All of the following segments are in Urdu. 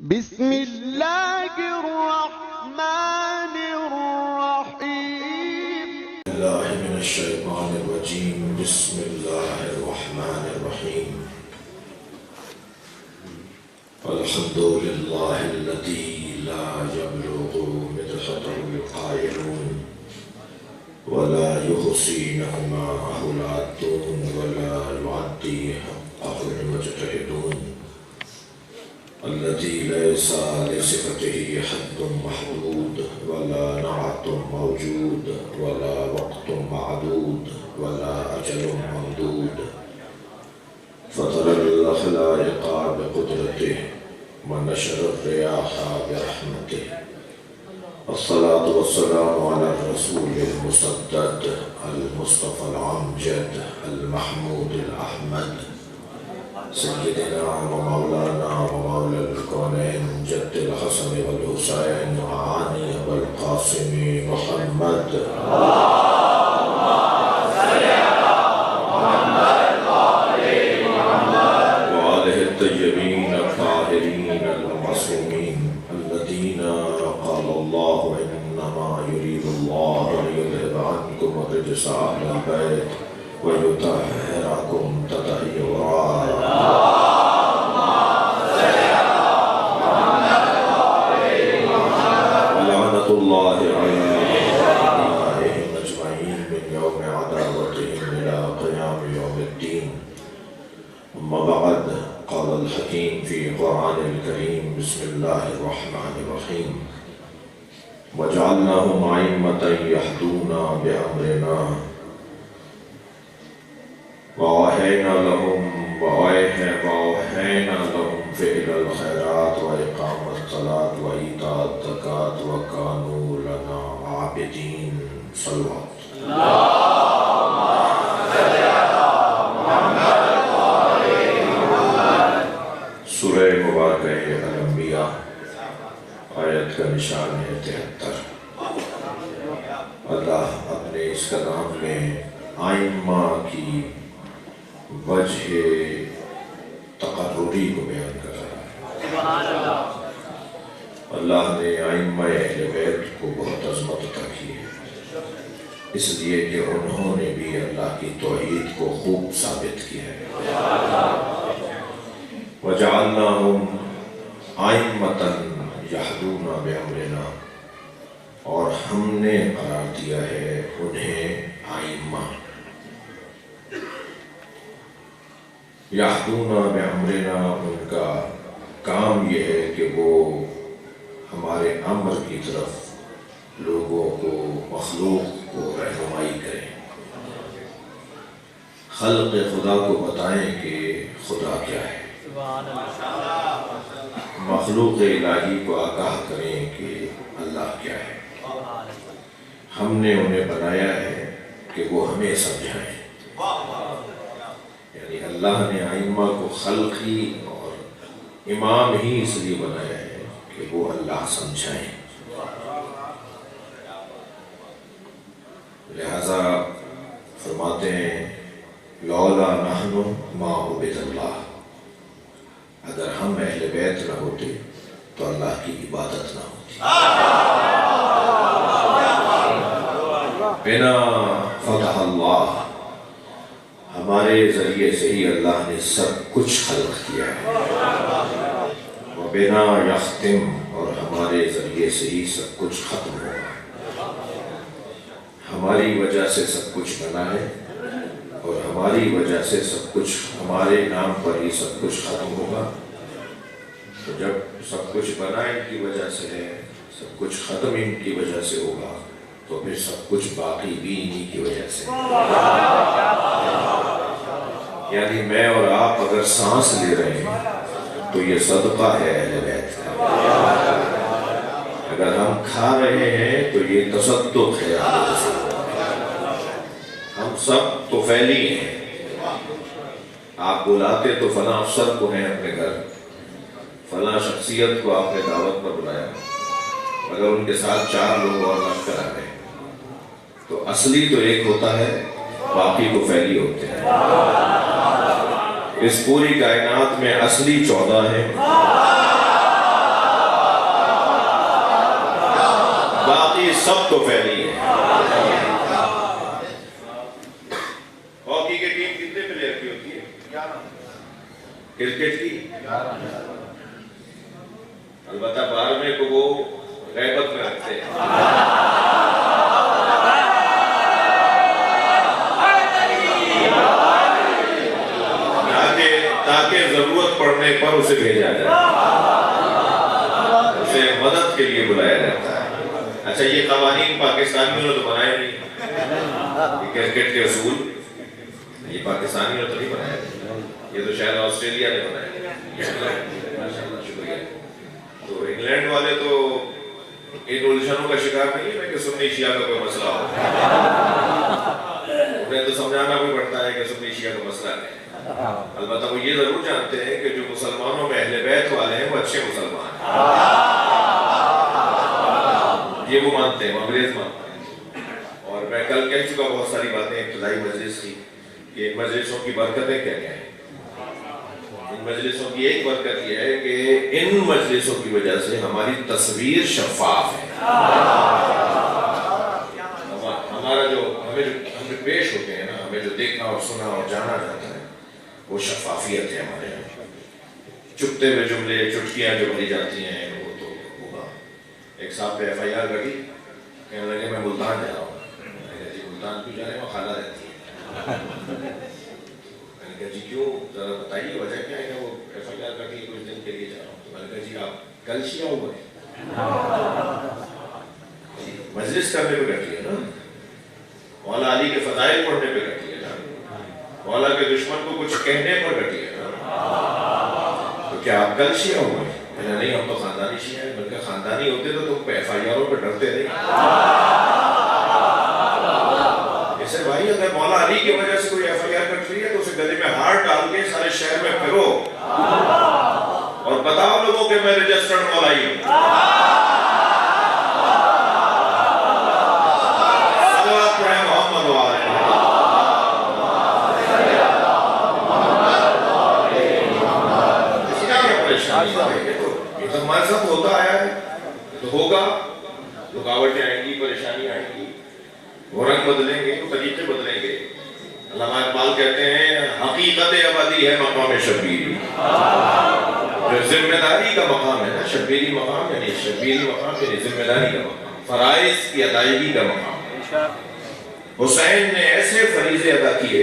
بسم الله الرحمن الرحيم. الله من الشيطان الرجيم. بسم الله الرحمن الرحيم. الحمد لله الذي لا يبلغ مدحته القائلون ولا يحصي نعماءه العادون ولا يعدي حقه المجتهدون الذي ليس لصفته حد محدود ولا نعت موجود ولا وقت معدود ولا أجل ممدود فطر الخلائق بقدرته ونشر الرياح برحمته. الصلاة والسلام على الرسول المسدد المصطفى الأمجد المحمود الأحمد سيدنا ومولانا ومولى الكونين جد الحسن والحسين وعلي والقاسم محمد. وآله الطيبين الطاهرين المعصومين الذين قال الله إنما يريد الله ليذهب عنكم الرجس أهل البيت ويطهركم تطهيرا. ولعنة الله على أعدائهم أجمعين من يوم عداوتهم إلى قيام يوم الدين. أما بعد، قال الحكيم في قرآن الكريم: بسم الله الرحمن الرحيم. وجعلناهم أئمة يهدون بأمرنا وأوحينا لهم فعل الخيرات وإقام الصلاة وإيتاء الزكاة وكانوا لنا عابدين. صلوا سورہ مبارکہ الانبیاء آیت کا نشان ہے 73۔ اللہ اپنے اس کلام میں آئمہ کی وجہ تقرری کو بیان کر رہا ہے۔ اللہ نے آئمہ اہل بیت کو بہت عظمت عطا کی ہے، اس لیے کہ انہوں نے بھی اللہ کی توحید کو خوب ثابت کیا ہے۔ وَجَعَلْنَاهُمْ أَئِمَّةً يَهْدُونَ بِأَمْرِنَا، اور ہم نے قرار دیا ہے انہیں آئمہ۔ یہدون بامرنا، ان کا کام یہ ہے کہ وہ ہمارے امر کی طرف لوگوں کو، مخلوق کو رہنمائی کریں، خلق خدا کو بتائیں کہ خدا کیا ہے، مخلوق الہی کو آگاہ کریں کہ اللہ کیا ہے۔ ہم نے انہیں بنایا ہے کہ وہ ہمیں سمجھائیں، یعنی اللہ نے ائمہ کو خلقی اور امام ہی اس لیے بنایا ہے کہ وہ اللہ سمجھائیں۔ لہذا فرماتے ہیں لولا نحن ما عبد اللہ، اگر ہم اہل بیت نہ ہوتے تو اللہ کی عبادت نہ ہوتی۔ بنا فتح اللہ، ہمارے ذریعے سے ہی اللہ نے سب کچھ خلق کیا ہے۔ وَبِنَا يَخْتِمْ، اور ہمارے ذریعے سے ہی سب کچھ ختم ہوگا۔ ہماری وجہ سے سب کچھ بنا ہے اور ہماری وجہ سے سب کچھ، ہمارے نام پر ہی سب کچھ ختم ہوگا۔ تو جب سب کچھ بنا ان کی وجہ سے ہے، سب کچھ ختم ان کی وجہ سے ہوگا، تو پھر سب کچھ باقی بھی انہی کی وجہ سے۔ یعنی میں اور آپ اگر سانس لے رہے ہیں تو یہ صدقہ ہے اہل بیت کا، اگر ہم کھا رہے ہیں تو یہ تصدق ہے۔ ہم سب تو فعلی ہیں، آپ بلاتے تو فلاں افسر کو ہیں اپنے گھر، فلاں شخصیت کو آپ نے دعوت پر بلایا، اگر ان کے ساتھ 4 لوگ اور رکھ کر آ گئے تو اصلی تو ایک ہوتا ہے، باقی کو فعلی ہوتے ہیں۔ اس پوری کائنات میں اصلی 14 ہیں سب تو پھیلی ہے. ہاکی کی ٹیم کتنے پلیئر کی ہوتی ہے؟ کرکٹ کی البتہ باہر میں کو وہ غیبت میں رکھتے ہیں. تاکہ ضرورت پڑنے پر اسے بھیجا جائے, اسے مدد کے لیے بلایا جاتا ہے. اچھا یہ قوانین پاکستانیوں نے تو بنائے نہیں, یہ کرکٹ کے اصول یہ پاکستانیوں نے تو نہیں بنائے, یہ تو شاید آسٹریلیا نے بنائے. ماشاءاللہ شکریہ. تو انگلینڈ والے تو ان الجھنوں کا شکار نہیں ہے کہ سنی شیعہ کا کوئی مسئلہ ہو, انہیں تو سمجھانا بھی پڑتا ہے کہ سنی شیعہ کا مسئلہ ہے. البتہ وہ یہ ضرور جانتے ہیں کہ جو مسلمانوں میں اہل بیت والے ہیں وہ اچھے مسلمان ہیں, یہ وہ مانتے ہیں, وہ انگریز مانتے ہیں. اور میں کل کہہ چکا بہت ساری باتیں ابتدائی مجلس کی کہ ان مجلسوں کی برکتیں کیا کیا ہیں. ان مجلسوں کی ایک برکت یہ ہے کہ ان مجلسوں کی وجہ سے ہماری تصویر شفاف ہے. ہمارا جو ہمیں پیش ہوتے ہیں نا, ہمیں جو دیکھنا اور سنا اور جانا جاتا ہے وہ شفافیت ہے ہمارے یہاں. چپتے ہوئے جملے چٹکیاں جو بھری جاتی ہیں وہ تو ہوگا. ایک صاحب پہ ایف آئی آر کری, کہنے لگے میں ملتان جا رہا ہوں. میں نے کہا جی ملتان کیوں جا رہے ہیں, وہ خالہ رہتی ہے. میں نے کہا جی کیوں, ذرا بتائیے وجہ کیا ہے. کہ وہ ایف آئی آر کری کچھ دن کے لیے جا رہا ہوں. تو میں نے کہا جی آپ کل شیعہ ہوئے, مجلس کرنے پہ کرتی ہے نا, مولا علی کے فضائل پڑھنے پہ کرتی ہے نا, مولا کے دشمن کو کچھ کہنے پر گھٹی ہے نا. تو کیا آپ کل شیعہ ہوئے؟ میں نے نہیں, ہم تو خاندانی شیعہ ہیں. بلکہ خاندانی ہوتے تو تم ایف آئی آروں پہ ڈرتے نہیں. ایسے بھائی اگر مولا علی کی وجہ سے کوئی ایف آئی آر کٹ رہی ہے تو اسے گلے میں ہار ڈال کے سارے شہر میں پھرو اور بتاؤ لوگوں کہ میں رجسٹرڈ مولائی ہوں. صلوات پڑھیں محمد و آلہ. یہ تو ہمارے ساتھ ہوتا آیا ہے, تو ہوگا. رکاوٹیں آئیں گی, پریشانی آئیں گی, وہ رنگ بدلیں گے, وہ طریقے بدلیں گے. علامہ اقبال کہتے ہیں حقیقت ابدی ہے مقام شبیری. جو ذمہ داری کا مقام ہے نا, شبیری مقام یعنی شبیری مقام یعنی ذمہ داری کا مقام, فرائض کی ادائیگی کا مقام. حسین نے ایسے فریضے ادا کیے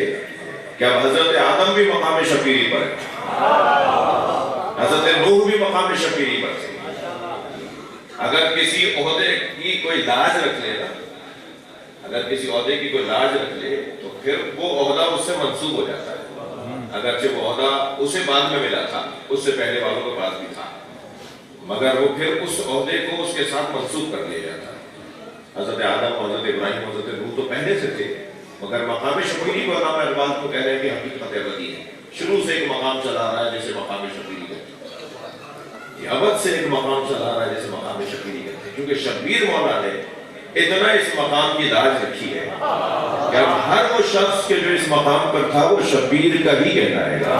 کہ اب حضرت آدم بھی مقام شبیری پر ہے, حضرت نوح بھی مقام شبیری پر تھے. اگر کسی عہدے کی کوئی لاج رکھ لے نا, اگر کسی عہدے کی کوئی لاج رکھ لے تو پھر وہ عہدہ اس سے منسوب ہو جاتا ہے. اگرچہ وہ عہدہ اسے بعد میں ملا تھا, اس سے پہلے والوں کے پاس بھی تھا, مگر وہ پھر اس عہدے کو اس کے ساتھ منسوب کر لیا جاتا ہے. حضرت آدم, حضرت ابراہیم, حضرت نوح تو پہلے سے تھے, مگر مقام شبیری کو علامہ اقبال کو کہہ رہے ہیں کہ حقیقت ابدی ہے. شروع سے ایک مقام چلا رہا ہے جسے مقام شبیری کہتے ہیں, یہ ابد سے ایک مقام چلا رہا ہے جسے مقام شبیری کہتے ہیں. کیونکہ شبیر مولا نے اتنا اس مقام کی داج رکھی ہے کہ اب ہر وہ شخص کے جو اس مقام پر تھا وہ شبیر کا ہی کہلائے گا,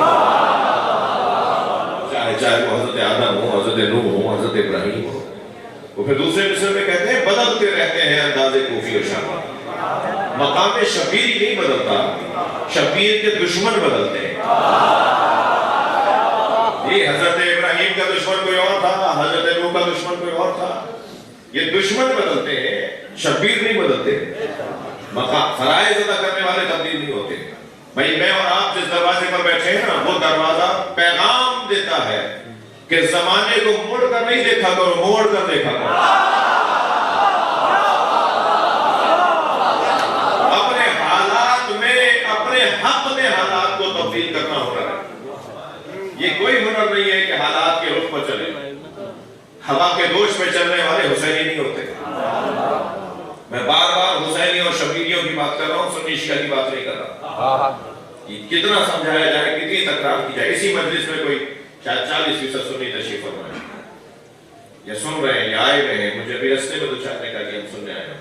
چاہے وہ حضرت آدم ہو, حضرت نوح ہو, حضرت ابراہیم ہو. وہ پھر دوسرے مصر میں کہتے ہیں بدلتے رہتے ہیں انداز کوفی و شامی. مقام شبیر نہیں بدلتا, شبیر کے دشمن بدلتے ہیں. یہ حضرت ابراہیم کا دشمن کوئی اور تھا, حضرت نوح کا دشمن کوئی اور تھا. یہ دشمن بدلتے ہیں, شبیر نہیں بدلتے. مقام فرائض ادا کرنے والے تبدیل نہیں ہوتے. بھائی میں اور آپ جس دروازے پر بیٹھے ہیں نا, وہ دروازہ پیغام دیتا ہے کہ زمانے کو مڑ کر نہیں دیکھا کرو, موڑ کر دیکھا کرو. اپنے حالات میں, اپنے حق میں حالات کو تبدیل کرنا ہنر ہے. یہ کوئی ہنر نہیں ہے کہ حالات کے رخ پر چلے. ہوا کے دوش میں چلنے والے حسینی نہیں ہوتے. میں بار بار حسینی اور شبیریوں کی بات کر رہا ہوں, سنی شیعہ کی بات نہیں کر رہا. کتنا سمجھایا جائے, کتنی تکرار کی جائے. اسی مجلس میں کوئی 40% سنی تشریف فرما ہے, یا سن رہے ہیں یا آئے ہوئے ہیں. مجھے بھی رستے میں دو چاہنے کا کہ ہم سننے آئے ہیں.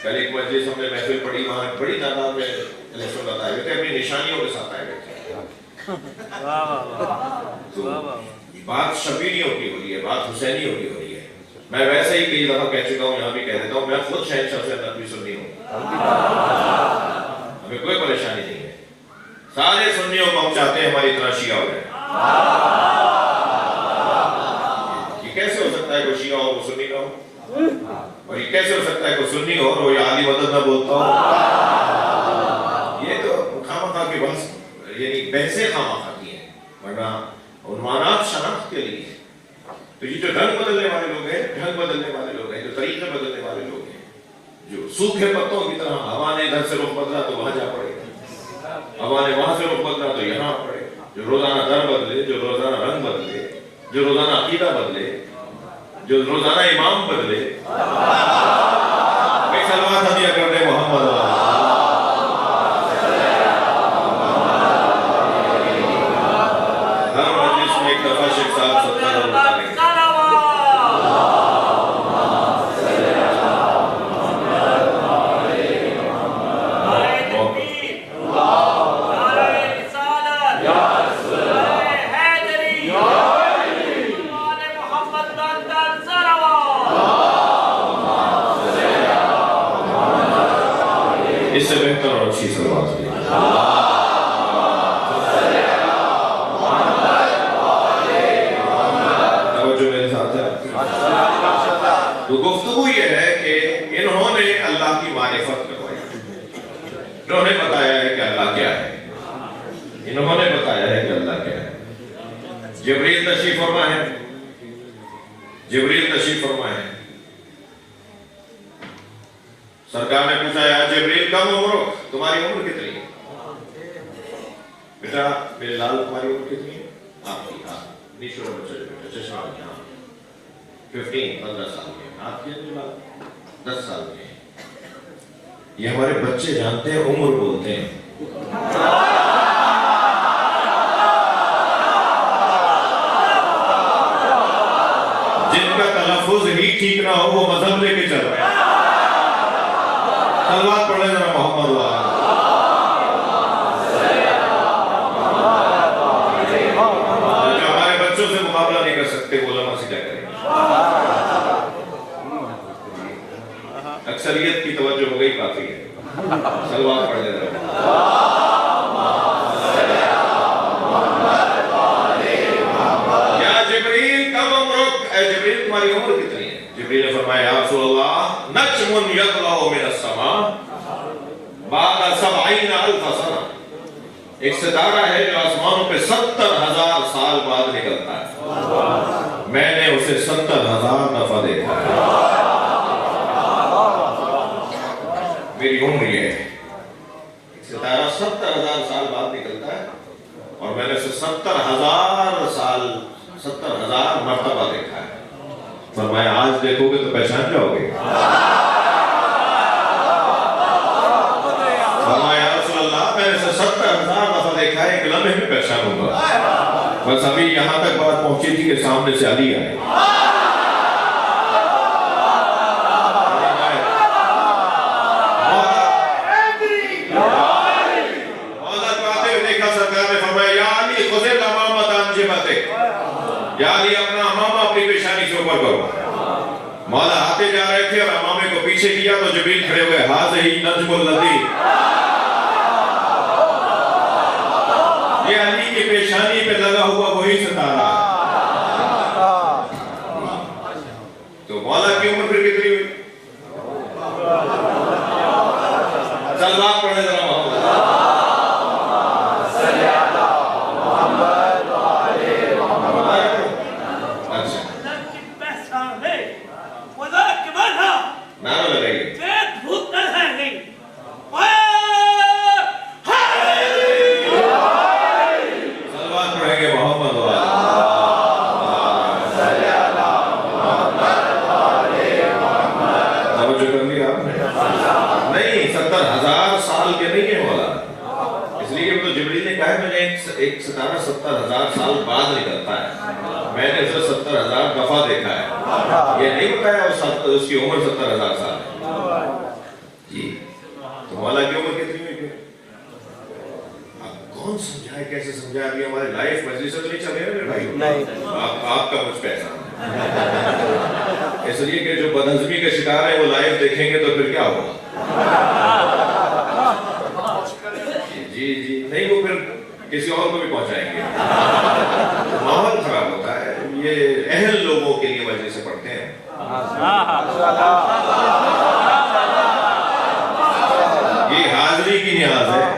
کل ایک مجلس ہم نے محفل پڑھی, وہاں بڑی تعداد میں سنت آئے ہوئے تھے, اپنی نشانیوں کے ساتھ آئے ہوئے تھے. تو بات شبیریوں کی ہو رہی ہے, بات حسینیوں کی ہو رہی ہے. میں ویسے ہی کئی دفعہ کہہ چکا ہوں، یہاں بھی کہہ دیتا ہوں، میں خود شہنشاہ سے نقوی سنی ہوں، ہمیں کوئی پریشانی نہیں ہے، سارے سنیوں کو ہم چاہتے ہیں ہماری طرح شیعہ ہو جائے۔ یہ کیسے ہو سکتا ہے کوئی شیعہ ہو وہ سنی نہ ہو؟ اور یہ کیسے ہو سکتا ہے کوئی سنی ہو اور وہ یہ عالی مدد نہ بولتا ہو؟ یہ تو خامخواہ کے بحث، یعنی بحثیں خامخواہ کی ہیں، ورنہ عنوانات شناخت کے لیے۔ تو یہ جو ڈھنگ بدلنے والے لوگ ہیں، ڈھنگ بدلنے والے لوگ ہیں، جو طریقے بدلنے والے لوگ ہیں، جو سوکھے پتوں کی طرح ہوا نے ادھر سے رخ بدلا تو وہاں جا پڑے، ہوا نے وہاں سے رخ بدلا تو یہاں پڑے، جو روزانہ در بدلے، جو روزانہ رنگ بدلے، جو روزانہ عقیدہ بدلے، جو روزانہ امام بدلے، ایک سلوات ہدیہ کر دے محمد ہر مجلس میں ایک دفعہ شیخ صاحب ستر کریں گے۔ اس سے بہتر اور اچھی سلوات ہوئی۔ توجہ میرے ساتھ ہے۔ تو گفتگو یہ ہے کہ انہوں نے اللہ کی معرفت کروائی، انہوں نے بتایا ہے کہ اللہ کیا ہے، انہوں نے بتایا ہے کہ اللہ کیا ہے۔ جبریل تشریف فرما ہے، جبریل تشریف فرما ہے، سرکار نے پوچھا یا جبریل کم عمر، تمہاری عمر کتنی ہے؟ بیٹا میرے لال تمہاری عمر کتنی ہے؟ آپ کی نیشور بچہ جو بیٹا چشمہ بچہ 15 سال کے ہیں، آپ کی 10 سال کے ہیں۔ یہ ہمارے بچے جانتے ہیں، عمر بولتے ہیں۔ جن کا تلفظ ہی ٹھیک نہ ہو وہ مذہب لے کے چل رہے ہیں۔ سلوات پڑھیں ذرا محمد وآلہ۔ جو ہمارے بچوں سے مقابلہ نہیں کر سکتے وہ علماء سے کیا کریں گے؟ اکثریت کی توجہ ہو گئی کافی ہے، سلوات پڑھ لیں ذرا۔ یا جبریل کم عمرک، اے جبریل تمہاری عمر کتنی ہے؟ جبریل نے فرمایا یا رسول اللہ نجم یطلع من السماء بعد 70,000 سنہ، ایک ستارہ ہے جو آسمانوں پہ 70,000 سال بعد نکلتا ہے، میں نے اسے 70,000 دفعہ دیکھا ہے۔ میری عمر یہ ہے، ایک ستارہ 70,000 سال بعد نکلتا ہے اور میں نے اسے 70,000 سال 70,000 مرتبہ دیکھا ہے۔ فرمایا آج دیکھو گے تو پہچان جاؤ گے؟ فرمایا یا رسول اللہ میں نے اسے 70,000 دفعہ دیکھا ہے، ایک لمحے میں پہچانوں گا۔ بس ابھی یہاں تک بات پہنچی تھی کہ سامنے سے علی آئے۔ مولا کو آتے ہوئے دیکھا سرکار نے فرمایا یا علی خذ الامامۃ عن جبہتک، یا علی اپنا امامہ اپنی پیشانی سے اوپر کرو۔ مولا آتے جا رہے تھے اور امامے کو پیچھے کیا تو جبریل کھڑے ہوئے، ھذہ نجم الذی، یہ علی کی پیشانی پہ لگا ہوا وہی ستارہ ہے۔ تو مولا کی عمر پھر کتنی ہوئی؟ سلوات پڑھیں ذرا محمد۔ نعرہ لگائیے۔ سلوات پڑھیں گے محمد وآلہ۔ توجہ کر لیا آپ نے؟ نہیں 70,000 سال کے نہیں ہے مولا، اس لیے کہ تو جبریل نے کہا ہے میں نے ایک ستارہ 70,000 سال بعد نکلتا ہے، میں نے اسے 70,000 دفعہ دیکھا ہے، یہ نہیں بتایا اس کی عمر 70,000 سال ہے۔ جی تو مولا کی عمر کتنی ہوئی؟ آپ کون سمجھائے کیسے سمجھائے؟ ابھی ہمارے لائف مجلس سے تو نہیں چل رہے میرے بھائی، آپ کا مجھ پہ احسان ہے، اس لیے کہ جو بدہضمی کے شکار ہیں وہ لائیو دیکھیں گے تو پھر کیا ہوگا؟ جی جی نہیں، وہ پھر کسی اور کو بھی پہنچائیں گے، ماحول خراب ہوتا ہے۔ یہ اہل لوگوں کے لیے مجلس سے پڑھتے ہیں، یہ حاضری کی نیاز ہے۔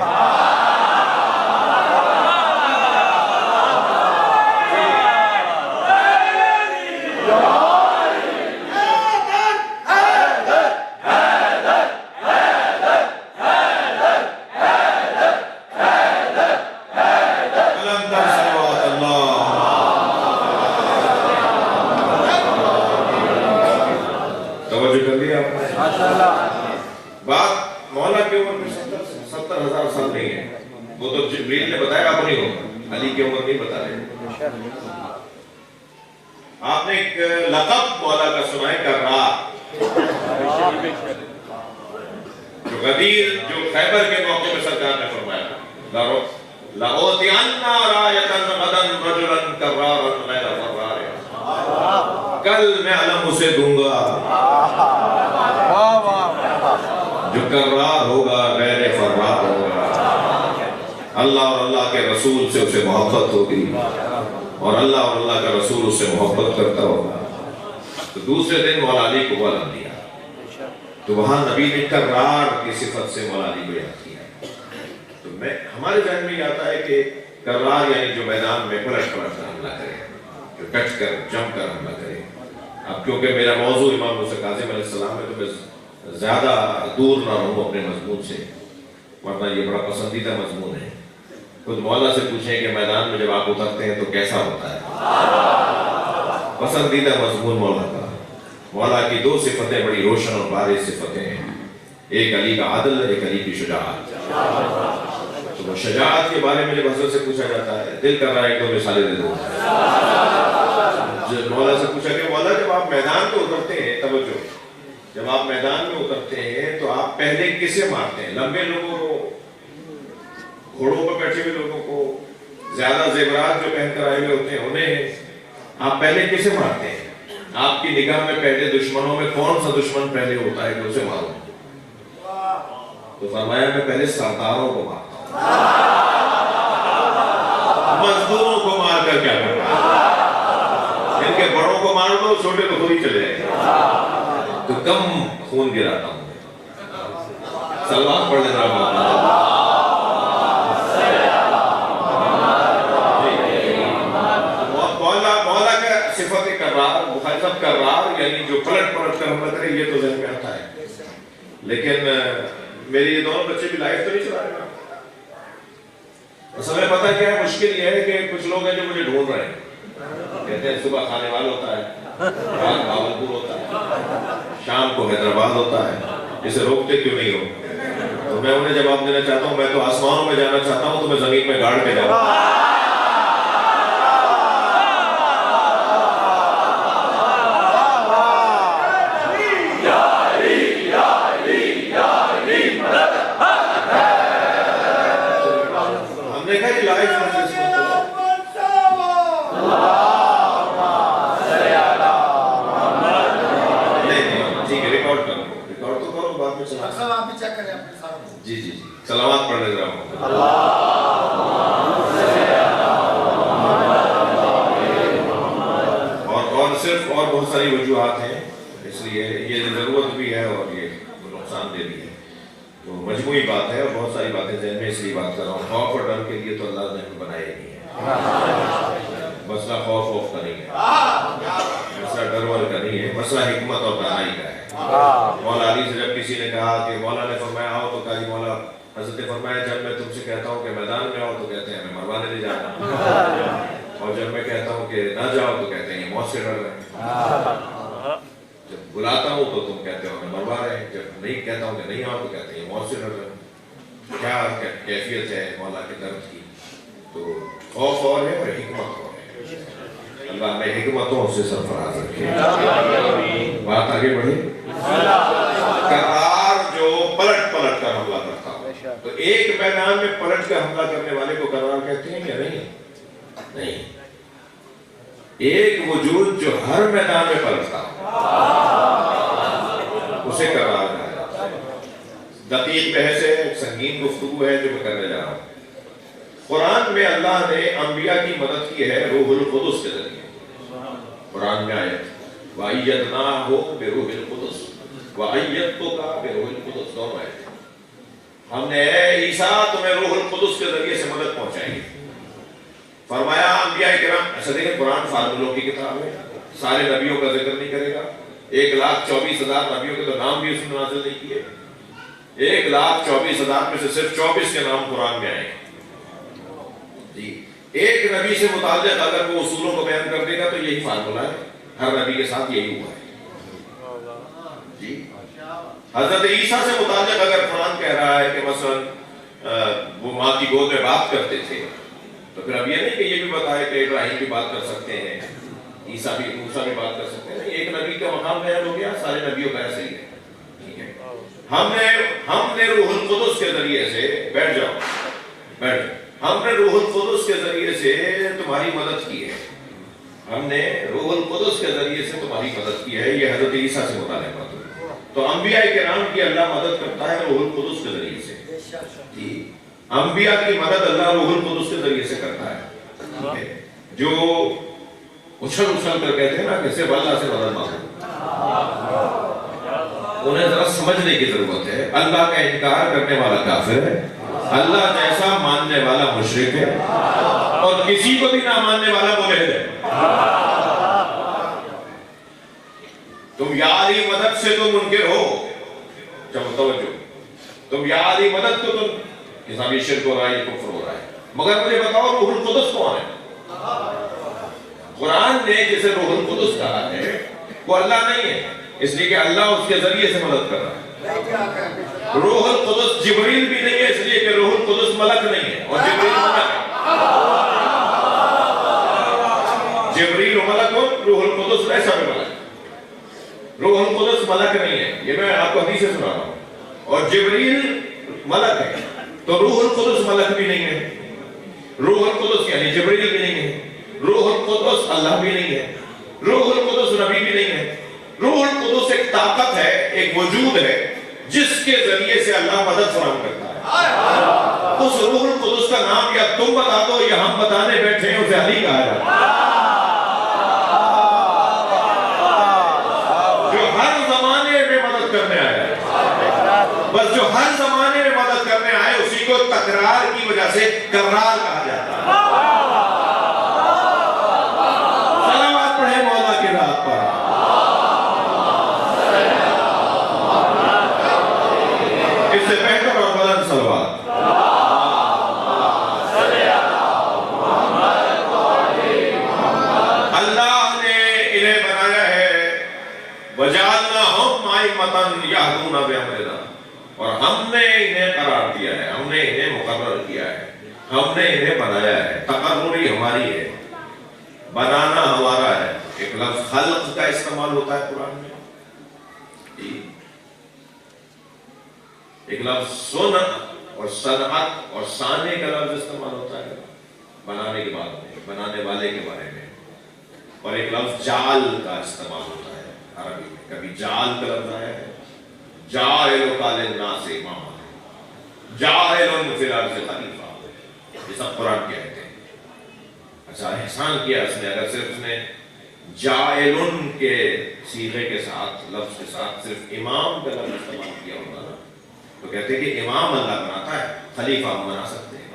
بات مولا کی عمر میں 70,000 سال نہیں ہے، وہ تو جبریل نے بتایا اپنی عمر، علی کی عمر نہیں بتا رہے۔ آپ نے ایک لقب مولا کا سنا ہے، کرار، جو غدیر، جو خیبر کے موقع میں سرکار نے فرمایا، لَأُعْطِيَنَّ رَایَةً غَدًا رَجُلًا كَرَّارًا غَیْرَ فَرَّارٍ، کل میں علم اسے دوں گا جو کرار ہوگا، غیر فرار ہوگا۔ اللہ اور اللہ کے رسول سے اسے محبت ہوگی، اور اللہ اور اللہ کا رسول اس سے محبت کرتا ہوگا۔ تو دوسرے دن مولا علی کو علم دیا، تو وہاں نبی نے کرار کی صفت سے مولا علی کو یاد کیا۔ تو ہمارے ذہن میں یہ آتا ہے کہ کرار یعنی جو میدان میں پلٹ پلٹ کر حملہ کرے، جو ڈٹ کر جم کر حملہ کرے۔ اب کیونکہ میرا موضوع امام موسیٰ کاظم علیہ السلام ہے تو میں زیادہ دور نہ رہوں اپنے مضمون سے، ورنہ یہ بڑا پسندیدہ مضمون ہے۔ خود مولا سے پوچھیں کہ میدان میں جب آپ اترتے ہیں تو کیسا ہوتا ہے؟ پسندیدہ مضمون مولا کا۔ مولا کی دو صفتیں بڑی روشن اور بارز صفتیں ہیں، ایک علی کا عدل، ایک علی کی شجاعت۔ تو وہ شجاعت کے بارے میں جب حضرت سے پوچھا جاتا ہے، دل کر رہا ہے کہ 2 مثالیں دے دوں۔ جب مولا سے پوچھا کہ مولا جب آپ میدان پہ اترتے ہیں، توجہ، جب آپ میدان میں اترتے ہیں تو آپ پہلے کسے مارتے ہیں؟ لمبے لوگوں کو، گھوڑوں پر بیٹھے ہوئے لوگوں کو، زیادہ زیورات جو پہن کر آئے ہوئے ہوتے ہیں انہیں آپ پہلے کسے مارتے ہیں؟ آپ کی نگاہ میں پہلے دشمنوں میں کون سا دشمن پہلے ہوتا ہے جو اسے مارو؟ تو فرمایا میں پہلے سرداروں کو مارتا ہوں، مزدوروں کو مار کر کیا کرتا ہوں؟ ان کے بڑوں کو مار دو، چھوٹے تو خود ہی چلے جائیں گے، تو کم خون گراتا ہوں۔ سلوات پڑھ لینا مولا کا صفت کرار، مخالفت کرار یعنی جو پلٹ پلٹ کر حملہ کرے، یہ تو ذہن میں آتا ہے۔ لیکن میرے یہ دونوں بچے بھی لائف تو نہیں چلا رہے ہیں۔ اصل میں پتہ کیا ہے، مشکل یہ ہے کہ کچھ لوگ ہیں جو مجھے ڈھونڈ رہے ہیں، کہتے ہیں صبح کھانے والا ہوتا ہے، رات بھاولپور ہوتا ہے، شام کو حیدرآباد ہوتا ہے، اسے روکتے کیوں نہیں ہو؟ تو میں انہیں جواب دینا چاہتا ہوں، میں تو آسمانوں میں جانا چاہتا ہوں، تو میں زمین میں گاڑ کے جاؤں۔ ہم نے کہا یہ لائف جی جی جی سلامات پڑھ لے رہا ہوں۔ اور صرف اور بہت ساری وجوہات ہیں، اس لیے یہ ضرورت بھی ہے اور یہ نقصان دہ بھی ہے، تو مجموعی بات ہے اور بہت ساری باتیں ذہن میں اس لیے بات کر رہا ہوں۔ خوف اور ڈر کے لیے تو اللہ نے ہمیں بنایا ہی نہیں ہے، مسئلہ خوف کا نہیں ہے، مسئلہ ڈر ور کا نہیں ہے، مسئلہ حکمت اور دانائی کا ہے۔ مولا علی سے جب کسی نے کہا کہ مولا نے فرمایا آؤ، تو کہا جی مولا، حضرت نے فرمایا جب میں تم سے کہتا ہوں کہ میدان میں آؤ تو کہتے ہیں ہمیں مروانے لے جانا، اور جب میں کہتا ہوں کہ نہ جاؤ تو کہتے ہیں یہ موت سے ڈر رہے ہیں، جب بلاتا ہوں تو تم کہتے ہو ہمیں مروا رہے ہیں، جب نہیں کہتا ہوں کہ نہیں آؤ تو کہتے ہیں یہ موت سے ڈر رہے ہیں۔ کیا کیفیت ہے مولا کے درد کی؟ تو خوف اور ہے اور حکمت اور ہے۔ اللہ نے حکمتوں سے سرفراز رکھے۔ بات آگے بڑھے۔ کرار جو پلٹ پلٹ کر حملہ کرتا ہو، تو ایک میدان میں پلٹ کر حملہ کرنے والے کو کرار کہتے ہیں یا نہیں؟ نہیں، ایک وجود جو ہر میدان میں پلٹتا ہو، دقیق بحث ہے، ایک سنگین گفتگو ہے جو میں کرنے جا رہا ہوں۔ قرآن میں اللہ نے انبیاء کی مدد کی ہے روح القدس کے ذریعے۔ قرآن میں آیت وَأَيَّدْنَاهُ بِرُوحِ الْقُدُسِ وَأَيَّدْتُكَ بِرُوحِ الْقُدُسِ، دونوں آیت۔ ہم نے اے عیسیٰ تمہیں روح القدس کے ذریعے سے مدد پہنچائی۔ فرمایا انبیاء کرام، ایسا دیکھیں قرآن فارمولوں کی کتاب ہے، سارے نبیوں کا ذکر نہیں کرے گا۔ 1,24,000 نبیوں کے تو نام بھی اس نے نازل نہیں کیے۔ 1,24,000 میں سے صرف 24 کے نام قرآن میں آئے جی۔ ایک نبی سے متعلق اگر وہ اصولوں کو بیان کر دے گا تو یہی فارمولہ ہے، ہر نبی کے ساتھ یہی ہوا ہے جی۔ حضرت عیسیٰ سے متعلق اگر قرآن کہہ رہا ہے کہ مثلا وہ ماں کی گود میں بات کرتے تھے، تو پھر اب یہ نہیں کہ یہ بھی بتائے کہ ابراہیم بھی بات کر سکتے ہیں، عیسیٰ بھی، موسیٰ بھی بات کر سکتے ہیں۔ ایک نبی کا مقام بیان ہو گیا، سارے نبیوں کا ایسا ہی ہے، ٹھیک ہے۔ ہم نے روح القدس کے ذریعے سے، بیٹھ جاؤ، ہم نے روح القدس کے ذریعے سے تمہاری مدد کی ہے۔ ہم نے روح القدس کے ذریعے سے تمہاری مدد کی ہے، یہ حضرت عیسیٰ سے متعلق بات ہے۔ تو انبیاء کرام کی اللہ مدد کرتا ہے روح القدس کے ذریعے سے جی۔ انبیاء کی مدد اللہ روح القدس کے ذریعے سے کرتا ہے۔ جو اچھل کر کہتے ہیں نا کہ صرف اللہ سے مدد مانگو، انہیں ذرا سمجھنے کی ضرورت ہے۔ اللہ کا انکار کرنے والا کافر ہے، اللہ جیسا ماننے والا مشرک ہے، اور کسی کو بھی نہ ماننے والا ملحد ہے۔ تم یا علی مدد سے تو منکر ہو، جب توجہ، تم یا علی مدد کو تم کتابی شرک ہو رہا ہے، یہ کفر ہو رہا ہے، مگر مجھے بتاؤ روح القدس کون ہے؟ قرآن نے جسے روح القدس کہا ہے وہ اللہ نہیں ہے، اس لیے کہ اللہ اس کے ذریعے سے مدد کر رہا ہے۔ روح القدس جبریل بھی نہیں ہے، اس لیے کہ روح القدس ملک نہیں ہے، اور جبریل ملک ہے۔ جبریل ملک ہو، روح القدس ایسا بھی ملک، روح القدس ملک نہیں ہے، یہ میں آپ کو حدیث سے سنا رہا ہوں۔ اور جبریل ملک ہے تو روح القدس ملک بھی نہیں ہے، روح القدس یعنی جبریل بھی نہیں ہے، روح القدس اللہ بھی نہیں ہے، روح القدس نبی بھی نہیں ہے۔ روح القدس ایک طاقت ہے، ایک وجود ہے جس کے ذریعے سے اللہ مدد فراہم کرتا ہے۔ اس روح القدس کا نام یا تم بتا دو یا ہم بتانے بیٹھے ہیں، اسے علی کہا جاتا ہے، جو ہر زمانے میں مدد کرنے آیا ہے۔ بس جو ہر زمانے میں مدد کرنے آئے اسی کو تکرار کی وجہ سے کرار کہا جاتا ہے۔ صلوات پڑھیں مولا کی ذات پر۔ اس سے بہتر اور بلند صلوات۔ اللہ نے انہیں بنایا ہے وَجَعَلْنَاهُمْ أَئِمَّةً يَهْدُونَ بِأَمْرِنَا، اور ہم نے انہیں قرار دیا ہے، ہم نے انہیں مقرر کیا ہے، ہم نے انہیں بنایا ہے۔ تقرری ہماری ہے، بنانا ہمارا ہے۔ ایک لفظ خلق کا استعمال ہوتا ہے قرآن میں، ایک لفظ صنع اور صنعت اور صانع کا لفظ استعمال ہوتا ہے بنانے کے بارے میں، بنانے والے کے بارے میں، اور ایک لفظ جعل کا استعمال ہوتا ہے عربی میں۔ کبھی جعل کا لفظ آیا ہے، جاعل للناس اماما، جاعل فی الارض خلیفہ، یہ سب قرآن کے آیتیں ہیں۔ اچھا احسان کیا اس نے، اگر صرف اس نے جاعل کے صیغے کے ساتھ، لفظ کے ساتھ صرف امام کا لفظ استعمال کیا ہوگا نا، تو کہتے ہیں کہ امام اللہ بناتا ہے، خلیفہ ہم بنا سکتے ہیں۔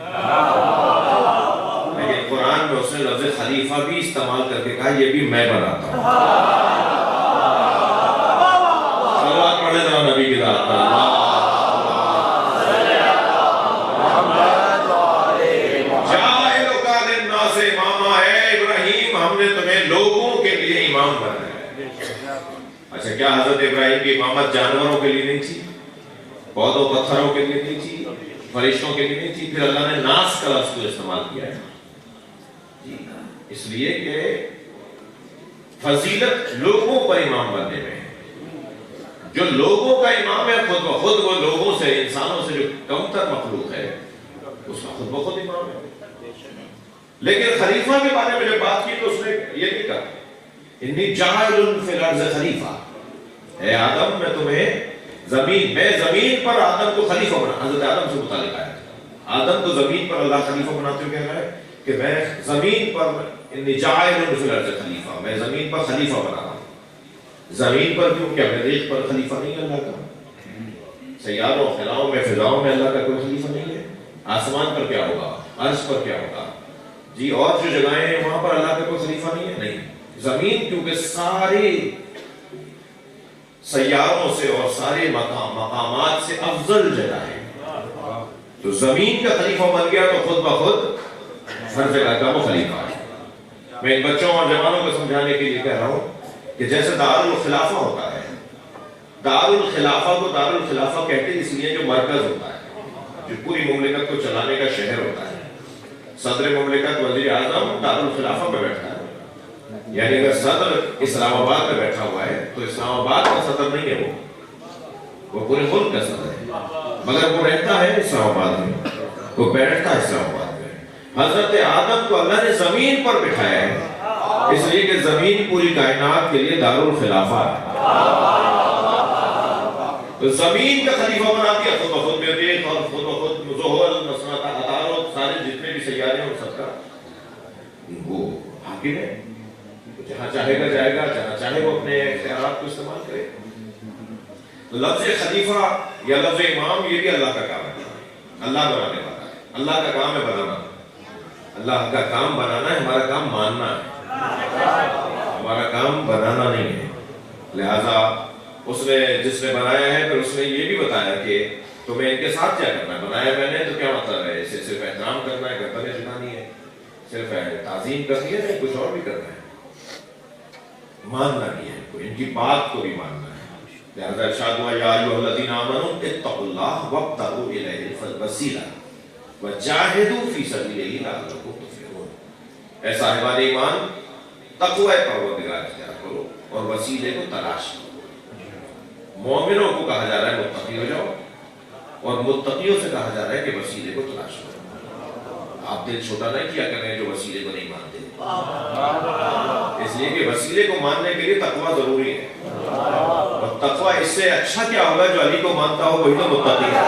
لیکن قرآن میں اس نے لفظ خلیفہ بھی استعمال کر کے کہا یہ بھی میں بناتا ہوں۔ صلوات پڑھیں ذرا نبی کی ذات پر۔ جاعلک للناس اماما، اے ابراہیم ہم نے تمہیں لوگوں کے لیے امام بنایا ہے۔ اچھا کیا حضرت ابراہیم کی امامت جانوروں کے لیے نہیں تھی، پودوں پتھروں کے لیے نہیں تھی، فرشتوں کے لیے نہیں تھی؟ پھر اللہ نے ناس کا لفظ کو استعمال کیا ہے اس لیے کہ فضیلت لوگوں پر امام بننے میں ہے۔ جو لوگوں کا امام ہے خود بخود وہ لوگوں سے، انسانوں سے جو کمتر مخلوق ہے اس کا خود بخود امام ہے۔ لیکن خلیفہ کے بارے میں جب بات کی تو اس نے یہ نہیں کہا انی جاعل فی الارض خلیفہ، اے آدم میں تمہیں زمین میں زمین پر آدم کو خلیفہ بنا، حضرت آدم سے متعلق آیا آدم کو زمین پر اللہ خلیفہ بناتے ہوئے کہہ رہا ہے کہ میں زمین پر انی جاعل فی الارض خلیفہ، میں زمین پر خلیفہ بنا رہا ہوں۔ زمین پر کیوں؟ کیا مریخ پر خلیفہ نہیں ہے اللہ کا؟ سیاروں خلاؤں میں فضاؤں میں اللہ کا کوئی خلیفہ نہیں ہے؟ آسمان پر کیا ہوگا؟ عرش پر کیا ہوگا؟ جی اور جو جگہیں ہیں وہاں پر اللہ کا کوئی خلیفہ نہیں ہے؟ نہیں۔ زمین کیونکہ سارے سیاروں سے اور سارے مقامات سے افضل جگہ ہے، تو زمین کا خلیفہ بن گیا تو خود بخود ہر جگہ کا وہ خلیفہ ہے۔ میں ان بچوں اور جوانوں کو سمجھانے کے لیے کہہ رہا ہوں کہ جیسے دار الخلافہ ہوتا ہے، دار الخلافہ کو دار الخلافہ کہتے ہیں اس لیے جو مرکز ہوتا ہے، جو پوری مملکت کو چلانے کا شہر ہوتا ہے۔ صدر مملکت وزیر اعظم دار الخلافہ پہ بیٹھتا ہے، یعنی اگر صدر اسلام آباد میں بیٹھا ہوا ہے تو اسلام آباد کا صدر نہیں ہے، وہ پورے ملک کا صدر ہے، مگر وہ رہتا ہے اسلام آباد میں، وہ بیٹھتا ہے اسلام آباد میں۔ حضرت آدم کو اللہ نے زمین پر بٹھایا ہے اس لیے کہ زمین پوری کائنات کے لیے دار الخلافہ ہے، تو زمین کا خلیفہ بنا دیا، خود بخود مریخ اور خود بخود زحل، نصرت، عطارد، سارے جتنے بھی سیارے ہیں ان سب کا وہ حاکم ہے، جہاں چاہے گا جائے گا، جہاں چاہے وہ اپنے اختیارات کو استعمال کرے۔ تو لفظ خلیفہ یا لفظ امام یہ بھی اللہ کا کام ہے، اللہ بنانے والا ہے، اللہ کا کام ہے بنانا، اللہ کا کام بنانا ہے، ہمارا کام ماننا ہے، ہمارا کام بنانا نہیں ہے۔ لہذا اس نے جس نے بنایا ہے پھر اس نے یہ بھی بتایا کہ تمہیں ان کے ساتھ کیا کرنا ہے، بنایا میں نے تو کیا مطلب ہے، اسے صرف احترام کرنا ہے، گردنیں جھکانی ہے، صرف تعظیم کرنی ہے، نہیں کچھ اور بھی کرنا ہے، ماننا بھی ہے، ان کی بات کو بھی ماننا ہے۔ لہذا ارشاد ہوا یا ایھا الذین آمنوا اتقوا اللہ وابتغوا الیہ الوسیلہ وجاہدوا فی سبیلہ لعلکم تفلحون۔ اے صاحبان ایمان، تقوی پروردگار اختیار کرو اور وسیلے کو تلاش کرو۔ مومنوں کو کہا جا رہا ہے متقی ہو جاؤ، اور متقیوں سے کہا جا رہا ہے کہ وسیلے کو تلاش کرو۔ آپ دل چھوٹا نہیں کیا کریں جو وسیلے کو نہیں مانتے، اس لیے کہ وسیلے کو ماننے کے لیے تقوی ضروری ہے، اور تقوی اس سے اچھا کیا ہوگا، جو علی کو مانتا ہو وہی تو متقی ہے۔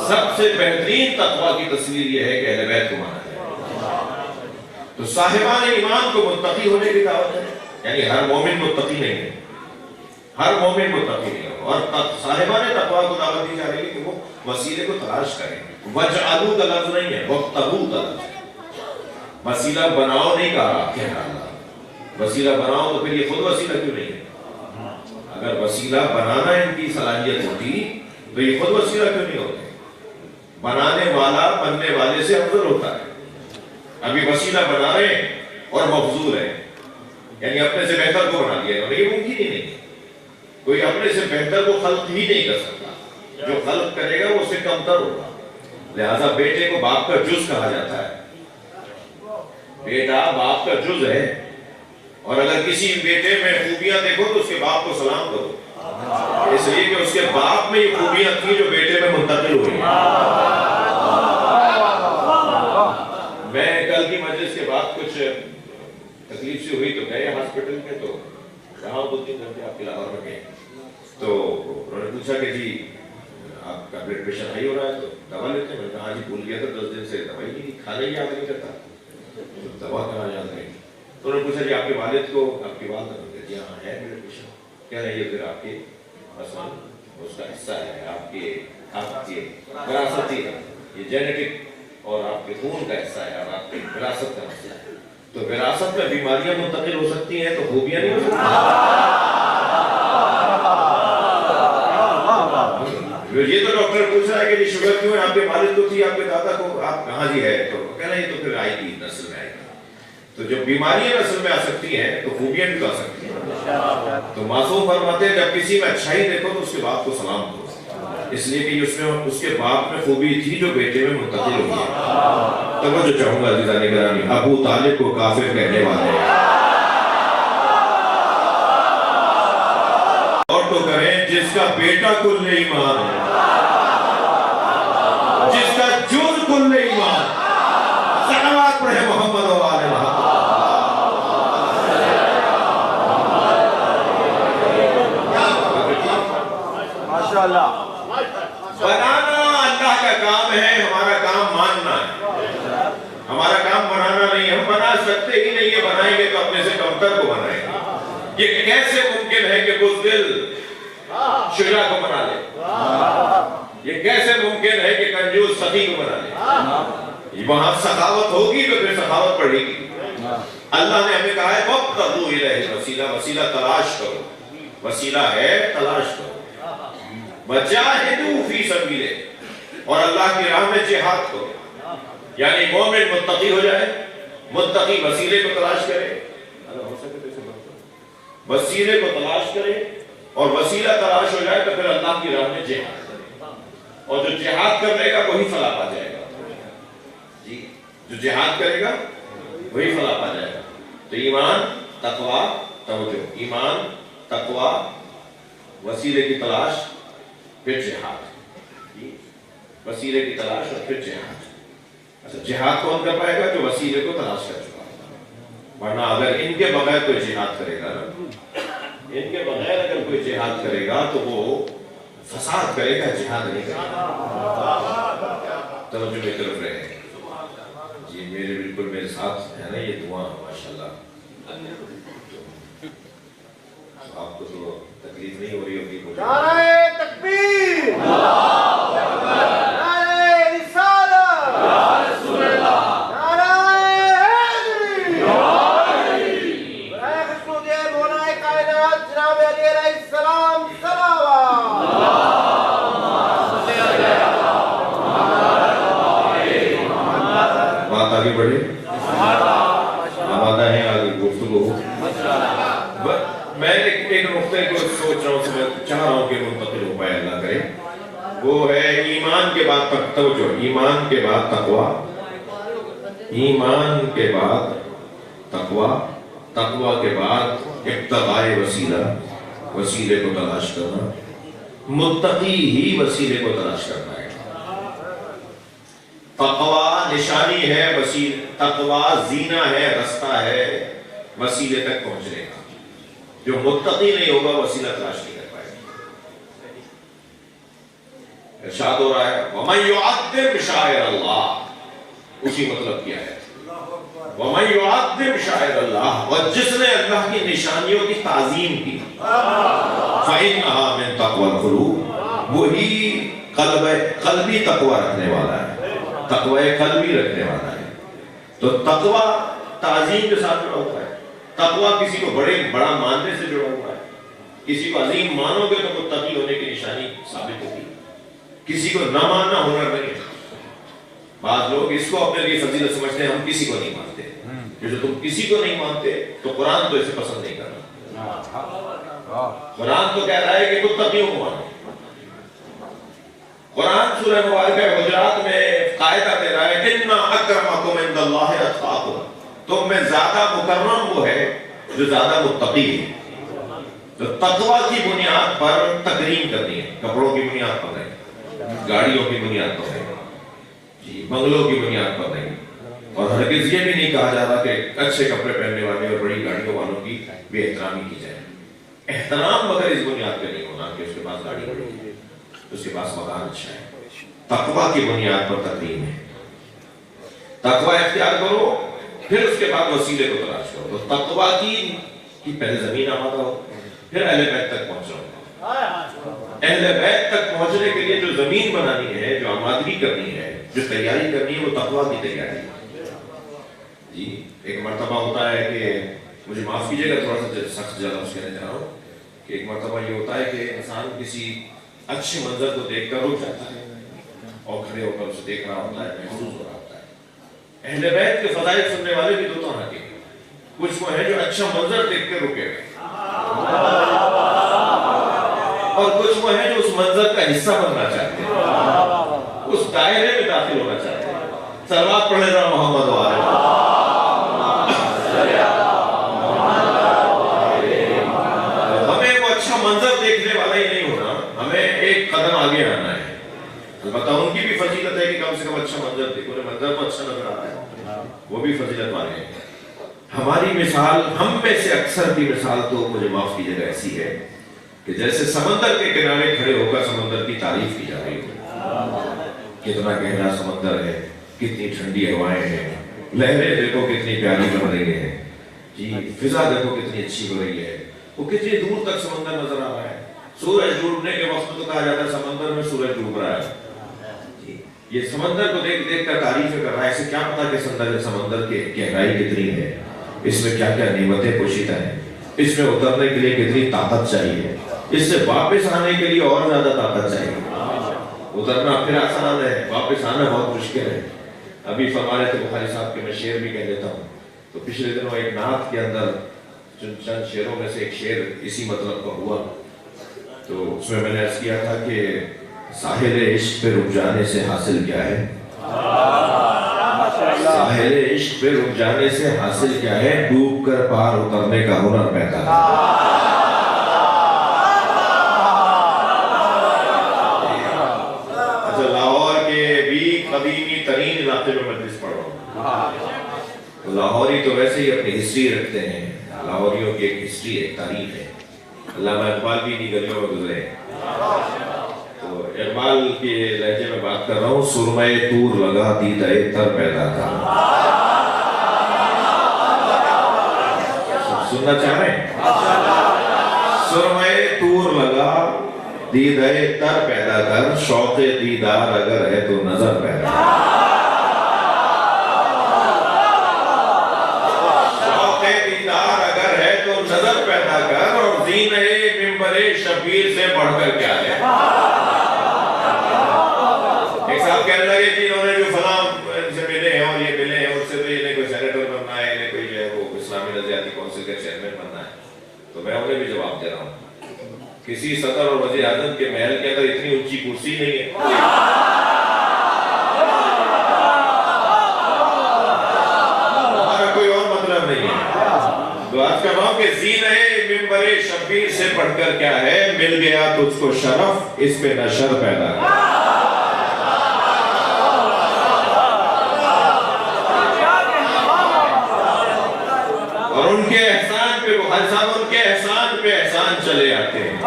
سب سے بہترین تقوی کی تصویر یہ ہے کہ اہل بیت کو مانا جائے۔ تو صاحبان ایمان کو متقی ہونے کی دعوت ہے، یعنی ہر مومن متقی نہیں ہے، ہر مومن متقی نہیں ہے، اور صاحبان تقوی کو دعوت دی جا رہی ہے کہ وہ وسیلے کو تلاش کریں۔ وجعلوا کا لفظ نہیں ہے، وابتغوا کا لفظ ہے۔ وسیلہ بناؤ نہیں کہا، کہہ رہا اللہ وسیلہ بناؤ، تو پھر یہ خود وسیلہ کیوں نہیں ہے؟ اگر وسیلہ بنانا ان کی صلاحیت ہوتی تو یہ خود وسیلہ کیوں نہیں ہوتے؟ بنانے والا بننے والے سے افضل ہوتا ہے۔ ابھی وسیلہ بنا رہے ہیں اور مفضول ہے، یعنی اپنے سے بہتر کو بنا دیا ہے، یہ ممکن ہی نہیں ہے۔ کوئی اپنے سے بہتر کو خلق ہی نہیں کر سکتا، جو خلق کرے گا وہ اس سے کمتر ہوگا۔ لہذا بیٹے کو باپ کا جز کہا جاتا ہے، بیٹا باپ کا جز ہے، اور اگر کسی بیٹے میں خوبیاں دیکھو تو اس کے باپ کو سلام کرو، اس لیے کہ اس کے باپ میں یہ خوبیاں تھیں جو بیٹے میں منتقل ہوئی ہیں۔ میں کل کی مجلس کے بعد کچھ تکلیف سے ہوئی تو گئے ہاسپٹل میں، تو کہاں 2-3 گھنٹے آپ کے لاہور میں گئے، تو انہوں نے پوچھا کہ جی آپ کا بلڈ پریشر ہائی ہو رہا ہے تو دوا لیتے ہیں؟ میں نے کہا جی بھول گیا تھا 10 دن سے دوائی نہیں، کھانا ہی یاد نہیں کرتا، دوا کہاں یاد رہے گی؟ تو انہوں نے پوچھا جی آپ کے والد کو، آپ کی والدہ کو؟ جی ہاں ہے بلڈ پریشر۔ کہہ رہے یہ پھر آپ کے مثلاً اس کا حصہ ہے، آپ کے وراثتی ہے، یہ جینیٹک اور آپ کے خون کا حصہ ہے، اور آپ کی وراثت کا مسئلہ ہے۔ تو وراثت میں بیماریاں منتقل ہو سکتی ہیں تو خوبیاں نہیں ہو سکتی۔ یہ تو ڈاکٹر پوچھ رہا ہے کہ جی شوگر کیوں ہے، آپ کے والد کو تھی، آپ کے دادا کو، آپ کہاں جی ہے؟ تو کہہ رہے ہیں تو پھر آئے گی، نسل میں آئے گی۔ تو جب بیماریاں نسل میں آ سکتی ہیں تو خوبیاں بھی تو آ سکتی ہیں۔ تو معصوم فرماتے ہیں جب کسی میں اچھائی دیکھو تو اس کے باپ کو سلام کرو، اس لیے کہ اس کے باپ میں خوبی تھی جو بیٹے میں منتقل ہوئی ہے۔ توجہ چاہوں گا عزیزان گرامی، ابو طالب کو کافر کہنے والے اور تو کریں جس کا بیٹا کل ایمان ہے، جس کا جز کل ایمان، صلوات پڑھے محمد و آل محمد۔ بنانا اللہ کا کام ہے، ہمارا کام ماننا ہے، ہمارا کام بنانا نہیں۔ ہم بنا سکتے ہی نہیں ہے، بنائیں گے تو اپنے سے کمتر کو بنائیں گے۔ یہ کیسے ممکن ہے کہ بزدل شجاع کو بنا لے؟ یہ کیسے ممکن ہے کہ کنجوس سخی کو بنا لے؟ وہاں سخاوت ہوگی تو پھر سخاوت پڑے گی۔ اللہ نے ہمیں کہا ہے وَابْتَغُوا إِلَيْهِ الْوَسِيلَةَ، وسیلہ تلاش کرو، وسیلہ ہے تلاش کرو۔ وَجَاهِدُوا فِي سَبِيلِهِ، اور اللہ کی راہ میں جہاد کرو، یعنی مومن متقی ہو جائے، متقی وسیلے کو تلاش کرے، وسیلے کو تلاش کرے، اور وسیلہ تلاش ہو جائے تو پھر اللہ کی راہ میں جہاد کرے، اور جو جہاد کرے گا وہی فلاح پا جائے گا۔ جی، جو جہاد کرے گا وہی فلاح پا جائے گا۔ تو ایمان، تقوی، توجہ، ایمان، تقوی، وسیلے کی تلاش، پھر جہاد، وسیلے کی تلاش اور پھر جہاد۔ اچھا، جہاد کون کر پائے گا؟ جو وسیلے کو تلاش کر چکا ہے، ورنہ اگر ان کے بغیر کوئی جہاد کرے گا، ان کے بغیر اگر کوئی جہاد کرے گا تو وہ فساد کرے گا، جہاد نہیں کرے گا۔ توجہ میں طرف رہے جی، میرے بالکل میرے ساتھ ہے نا یہ دعا، ماشاءاللہ۔ آپ کو تو تکلیف نہیں ہو رہی ہوگی؟ نعرہ تکبیر، آگے بڑھے، آمادہ ہیں آگے گفتگو ہو۔ میں ایک نقطے کو سوچ رہا ہوں، سمجھ چاہ رہا ہوں کہ منتقل ہو پائے، اللہ کرے، وہ ہے ایمان کے بعد تک توجہ، ایمان کے بعد تقوی، ایمان کے بعد تقوی، تقوی کے بعد ابتغاء وسیلہ، وسیلے کو تلاش کرنا۔ متقی ہی وسیلے کو تلاش کرتا ہے۔ تقوی نشانی ہے، تقوی زینہ ہے، رستہ ہے وسیلے تک پہنچنے کا۔ جو متقی نہیں ہوگا وسیلہ تلاش نہیں کر پائے گا۔ ارشاد ہو رہا ہے وَمَن يُعَظِّمْ شَعَائِرَ اللَّهِ، اسی مطلب کیا ہے وَمَن يُعَظِّمْ شَعَائِرَ اللَّهِ، اور جس نے اللہ کی نشانیوں کی تعظیم کی، فَإِنَّهَا مِن تَقْوَى الْقُلُوبِ، وہی قلبی تقوی رکھنے والا ہے، تقوی قلبی رکھنے والا ہے۔ تو تقوی تعظیم کے ساتھ جڑا ہوا ہے۔ تقوی کسی کو بڑا ماننے سے جڑا ہوا ہے۔ کسی کو عظیم مانو گے تو متقی ہونے کی نشانی ثابت ہوگی، کسی کو نہ ماننا ہنر نہیں ہے۔ بعض لوگ اس کو اپنے لیے فضیلت سمجھتے ہیں، ہم کسی کو نہیں مانتے۔ جو تم کسی کو نہیں مانتے تو قرآن تو اسے پسند نہیں کرنا۔ قرآن تو کہہ رہا ہے کہ متقیوں کو مانو۔ قرآن سورہ مبارکہ حجرات میں قاعدہ دے رہا ہے اِنَّ أَكْرَمَكُمْ عِندَ اللَّهِ أَتْقَاكُمْ، تم میں زیادہ مکرم وہ ہے جو زیادہ متقی ہے۔ تو تقوی کی بنیاد پر تکریم کرنی ہے، کپڑوں کی بنیاد پر نہیں، گاڑیوں کی بنیاد پر نہیں، جی بنگلوں کی بنیاد پر نہیں، اور ہرگز یہ بھی نہیں کہا جا رہا کہ اچھے کپڑے پہننے والے اور بڑی گاڑیوں والوں کی بے احترامی کی جائے۔ احترام مگر اس بنیاد پہ نہیں ہونا کہ اس کے پاس گاڑی بڑی ہے، اس کے پاس مکان اچھا ہے۔ تقوی کی بنیاد پر تکریم ہے۔ تقوی اختیار کرو، پھر اس کے بعد وسیلے کو تلاش کرو۔ تو تقوی کی پہلے زمین آمادہ ہو، پھر اہل بیت تک پہنچو۔ اہل بیت تک پہنچنے کے لیے جو زمین بنانی ہے، جو آمادگی کرنی ہے، جو تیاری کرنی ہے، وہ تقوی کی تیاری ہے۔ جی ایک مرتبہ ہوتا ہے کہ مجھے معاف کیجیے گا تھوڑا سا سخت لفظ کہنے جا رہا ہوں کہ ایک مرتبہ یہ ہوتا ہے کہ انسان کسی اچھے منظر کو دیکھ کر رک جاتا ہے اور کھڑے ہو کر اسے دیکھ رہا ہوتا ہے، محسوس ہو رہا ہوتا ہے۔ اہل بیت کے فضائل سننے والے بھی دو طرح کے، کچھ وہ ہیں جو اچھا منظر دیکھ کے رکے ہوئے، اور کچھ وہ ہیں جو اس منظر کا حصہ بننا چاہتے ہیں، اس دائرے میں داخل ہونا چاہتے ہیں۔ صلوات پڑھے ذرا محمد وآلہ۔ ہمیں وہ اچھا منظر دیکھنے والا ہی نہیں ہونا، ہمیں ایک قدم آگے آنا ہے۔ البتہ ان کی بھی فضیلت ہے کہ کم سے کم اچھا منظر دیکھو، منظر تو اچھا نظر آتا ہے، وہ بھی فضیلت والے ہیں۔ ہماری مثال، ہم میں سے اکثر کی مثال تو مجھے معاف کیجیے گا ایسی ہے کہ جیسے سمندر کے کنارے کھڑے ہو کر سمندر کی تعریف کی جا رہی ہو. کتنا گہرا سمندر ہے، کتنی ٹھنڈی ہوائیں ہیں، لہریں دیکھو کتنی پیاری بن رہی ہیں جی، فضا دیکھو کتنی اچھی ہو رہی ہے، وہ کتنی دور تک سمندر نظر آ رہا ہے. سورج ڈوبنے کے وقت تو کہا جاتا ہے سمندر میں سورج ڈوب رہا ہے جی. یہ سمندر کو دیکھ دیکھ کر تعریفیں کر رہا ہے. اسے کیا پتا کہ سمندر کی گہرائی کتنی ہے، اس میں کیا کیا نعمتیں پوشیدہ ہیں، اس میں اترنے کے لیے کتنی طاقت چاہیے، اس سے واپس آنے کے لیے اور زیادہ طاقت چاہیے. اترنا پھر آسان ہے، واپس آنا بہت مشکل ہے. ابھی فرما رہے تھے بخاری صاحب کے، میں شعر بھی کہہ دیتا ہوں. تو پچھلے دنوں ایک نعت کے اندر چند شعروں میں سے ایک شعر اسی مطلب کا ہوا. تو اس میں میں نے عرض کیا تھا کہ ساحل عشق پہ رک جانے سے حاصل کیا ہے، ساحل عشق پہ رک جانے سے حاصل کیا ہے، ڈوب کر پار اترنے کا ہنر پیدا ہے. قدیمی ترین علاقے میں مجلس پڑھ رہا ہوں. لاہوری تو ویسے ہی اپنی ہسٹری رکھتے ہیں، لاہوریوں کی ایک ہسٹری ہے، تاریخ ہے. علامہ اقبال بھی انہی گلیوں میں گزرے. تو اقبال کے لہجے میں بات کر رہا ہوں. سرمے طور لگا دیدہ تر پیدا تھا. سننا چاہ رہے ہیں؟ سرمے طور لگا دیدہ تر پیدا کر، شوق دیدار اگر ہے تو نظر پیدا کر. شوق دیدار اگر ہے تو نظر پیدا کر، اور زینہ منبر شبیر سے بڑھ کر کیا ہے. ایک صاحب کہنے لگے کہ انہوں نے جو فلاں ان سے ملے ہیں اور یہ ملے ہیں، اس سے تو انہیں کوئی سینیٹر بننا ہے، انہیں کوئی جو ہے وہ اسلامی نظریاتی کونسل کا چیئرمین بننا ہے. تو میں انہیں بھی جواب دے رہا ہوں، کسی صدر اور وزیر اعظم کے محل کے اندر اتنی اونچی کرسی نہیں ہے. ہمارا کوئی اور مطلب نہیں ہے. تو آج کا نام کہ زینہ منبر شبیر سے پڑھ کر کیا ہے، مل گیا تجھ کو شرف، اس پہ نشر پیدا کر. اور ان کے احسان پہ بخاری صاحب، ان کے احسان پہ احسان چلے آتے ہیں،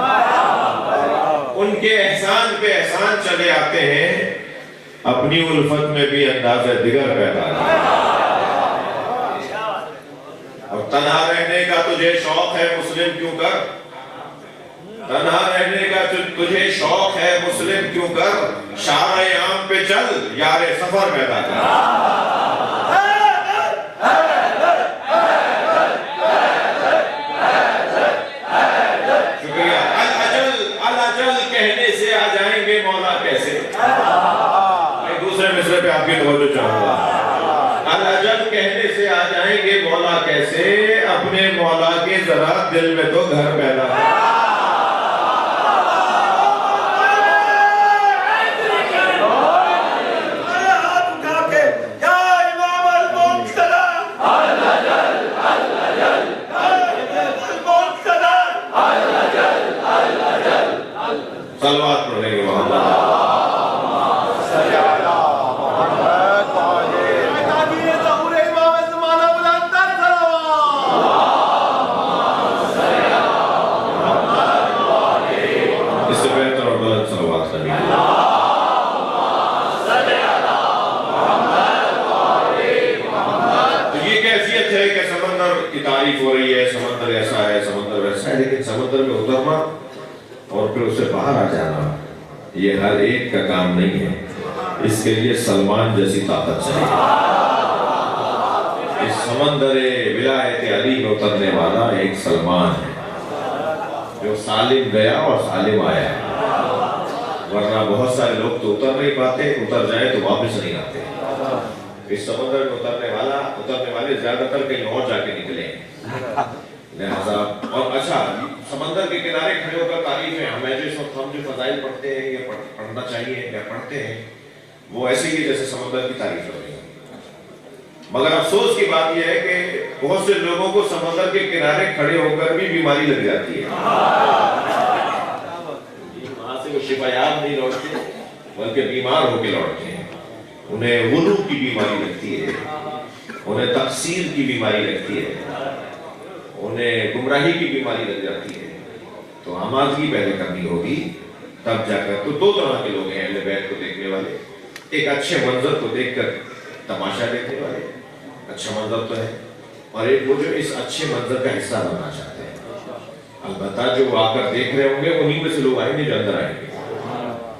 ان کے احسان پہ احسان چلے آتے ہیں. اپنی الفت میں بھی انداز دیگر پیدا ہے. اور تنہا رہنے کا تجھے شوق ہے مسلم کیوں کر، تنہا رہنے کا تجھے شوق ہے مسلم کیوں کر، شارع عام پہ چل یار سفر پیدا کر. مولا کیسے، ایک دوسرے مصرے پہ آپ کی توجہ چاہوں گا. الاجل کہنے سے آ جائیں گے مولا کیسے، اپنے مولا کے ذرا دل میں تو گھر پیدا ہے. صلوات پڑھیں گے وہاں اس سے بہتر اور بلند صلوات کریں گے. تو یہ کیفیت ہے کہ سمندر کی تعریف ہو رہی ہے، سمندر ایسا ہے، سمندر ویسا ہے، لیکن سمندر میں اترنا اور پھر اس سے باہر آ جانا یہ ہر ایک کا کام نہیں ہے. اس کے لیے سلمان جیسی طاقت چاہیے. اس سمندر ولایت علی میں اترنے والا ایک سلمان ہے جو سالم گیا اور سالم آیا. ورنہ بہت سارے لوگ تو اتر نہیں پاتے، اتر جائیں تو واپس نہیں آتے. اس سمندر میں اترنے والے زیادہ تر کہیں اور جا کے نکلے ہیں. لہذا اور اچھا سمندر کے کنارے کھڑے ہو کر تعریف ہے. ہمیں جو اس وقت ہم جو فضائل پڑھتے ہیں یا پڑھنا چاہیے یا پڑھتے ہیں وہ ایسے ہی جیسے سمندر کی تعریف ہو رہی ہے. مگر افسوس کی بات یہ ہے کہ بہت سے لوگوں کو سمندر کے کنارے کھڑے ہو کر بھی بیماری لگ جاتی ہے. وہاں سے وہ شفا یاب نہیں لوٹتے بلکہ بیمار ہو کے لوٹتے ہیں. انہیں وضو کی بیماری لگتی ہے، انہیں تقصیر کی بیماری لگتی ہے، انہیں گمراہی کی بیماری لگ جاتی ہے. تو آمادگی پہلے کرنی ہوگی، تب جا کر۔ تو دو طرح کے لوگ ہیں اہل بیت کو دیکھنے والے، ایک اچھے منظر کو دیکھ کر تماشا دیکھنے والے، اچھا منظر تو ہے، اور ایک وہ جو اس اچھے منظر کا حصہ بننا چاہتے ہیں۔ البتہ جو وہ آ کر دیکھ رہے ہوں گے انہیں میں سے لوگ آئیں گے جو اندر آئیں گے۔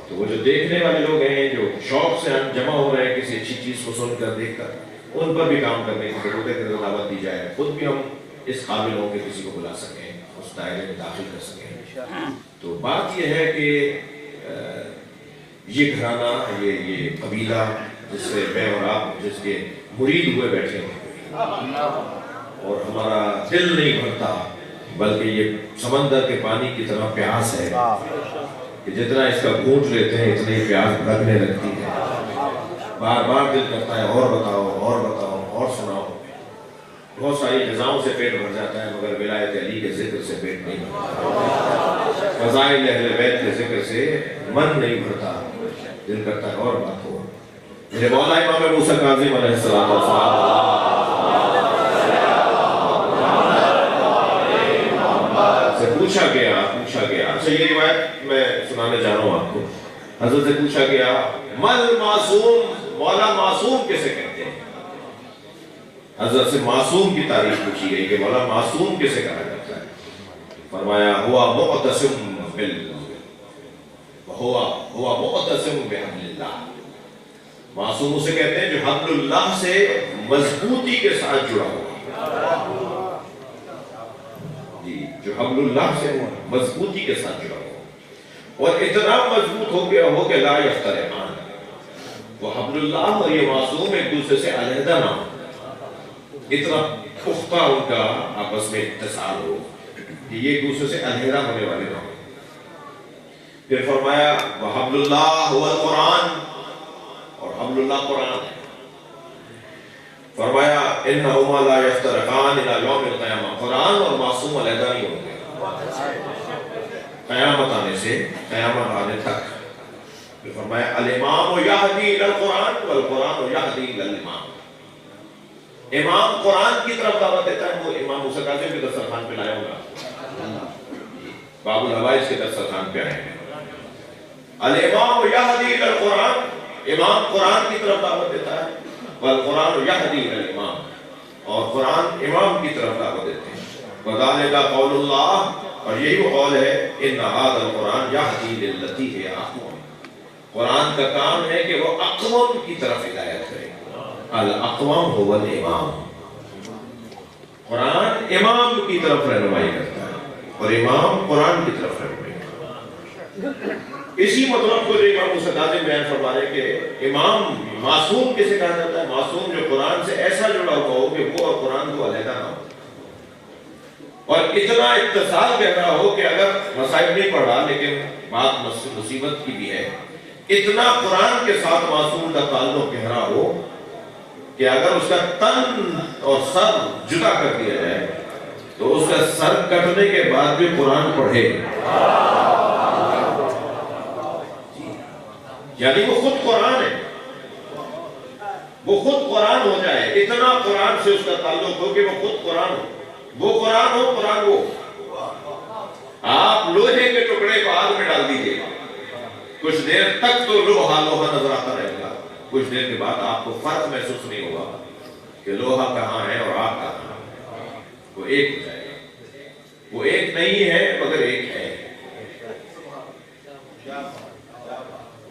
تو وہ جو دیکھنے والے لوگ ہیں، جو شوق سے جمع ہو رہے ہیں کسی اچھی چیز کو سن کر دیکھ کر، ان پر بھی کام کرنے کی ضرورت ہے کہ دعوت دی جائے، خود بھی ہم اس قابل ہوں کہ کسی کو بلا سکیں، اس دائرے میں داخل کر سکیں۔ تو بات یہ ہے کہ یہ گھرانہ، یہ قبیلہ جس سے میں اور آپ جس کے مرید ہوئے بیٹھے ہیں، اور ہمارا دل نہیں بھرتا، بلکہ یہ سمندر کے پانی کی طرح پیاس ہے کہ جتنا اس کا گھونٹ لیتے ہیں اتنی پیاس بھڑکنے لگتی ہے، بار بار دل کرتا ہے اور بتاؤ اور بتاؤ اور سناؤ۔ بہت ساری غذاؤں سے پیٹ بھر جاتا ہے مگر ولایت علی کے ذکر سے پیٹ نہیں بھرتا، فضائل اہل بیت کے ذکر سے من نہیں بھرتا، دل کرتا ہے اور بات ہو۔ میرے مولا امام موسیٰ کاظم علیہ السلام سے پوچھا گیا اچھا یہ روایت میں سنانے جا رہا ہوں آپ کو۔ حضرت سے پوچھا گیا مل معصوم، مولا معصوم کسے کہتے ہیں؟ حضرت سے معصوم کی تعریف پوچھی گئی کہ مولا معصوم کسے کہا جاتا ہے؟ فرمایا ہوا معتصم بحبل اللہ، معصوم اسے کہتے ہیں جو حبل اللہ سے مضبوطی کے ساتھ جڑا ہوا، جی جو حبل اللہ سے مضبوطی کے ساتھ جڑا ہوا، اور اتنا مضبوط ہو گیا ہو کہ لا یفترقان، وہ حبل اللہ اور یہ معصوم ایک دوسرے سے علیحدہ نہ ہو، اتنا پختہ ان کا آپس میں اتصال ہو کہ یہ ایک دوسرے سے علیحدہ ہونے والے نہ ہو۔ پھر فرمایا وحبل اللہ هو القرآن، اور حبل اللہ قرآن ہے۔ فرمایا انہما لا یفترقان الی یوم القیامہ، قرآن اور معصوم علیحدہ نہیں ہوں گے قیامت آنے سے قیامت آنے تک۔ پھر فرمایا الامام یہدی الی القرآن والقرآن یہدی الی الامام، امام قرآن کی طرف دعوت دیتا ہے، وہ امام موسیٰ کاظم کے دسترخوان پہ لایا ہوگا، باب الحوائج کے دسترخوان پہ آئے ہیں۔ الامام یہدی الی القرآن، امام قرآن کی طرف دعوت دیتا ہے، والقرآن یہدی الی الامام، اور قرآن امام کی طرف دعوت دیتے ہیں۔ وذالک قول اللہ، اور یہی وہ قول ہے ان ھذا القرآن یہدی للتی ہی اقوم، قرآن کا کام ہے کہ وہ اقوام کی طرف ہدایت کرے۔ الاقوام هو الامام، قرآن امام کی طرف رہنمائی کرتا ہے اور امام قرآن کی طرف رہنمائی کرتا ہے۔ اسی مطلب کو جو امام موسیٰ کاظم بیان فرما رہے کہ امام معصوم کسے کہا جاتا ہے؟ معصوم جو قرآن سے ایسا جڑا ہوا ہو کہ وہ اور قرآن کو علیحدہ نہ ہو، اور اتنا اتصال گہرا ہو کہ اگر مسائل نہیں پڑھ رہا لیکن بات مصیبت کی بھی ہے، اتنا قرآن کے ساتھ معصوم کا تعلق گہرا ہو کہ اگر اس کا تن اور سر جدا کر دیا جائے تو اس کا سر کٹنے کے بعد بھی قرآن پڑھے، یعنی وہ خود قرآن ہے، وہ خود قرآن ہو جائے، اتنا قرآن سے اس کا تعلق ہو کہ وہ خود قرآن ہو، وہ قرآن ہو قرآن وہ۔ آپ لوہے کے ٹکڑے کو آگ میں ڈال دیجئے، کچھ دیر تک تو لوہا لوہا نظر آتا رہے گا، کچھ دیر کے بعد آپ کو فرق محسوس نہیں ہوگا کہ لوہا کہاں ہے اور آگ کہاں ہے، وہ ایک ہو جائے گا، وہ ایک نہیں ہے مگر ایک ہے،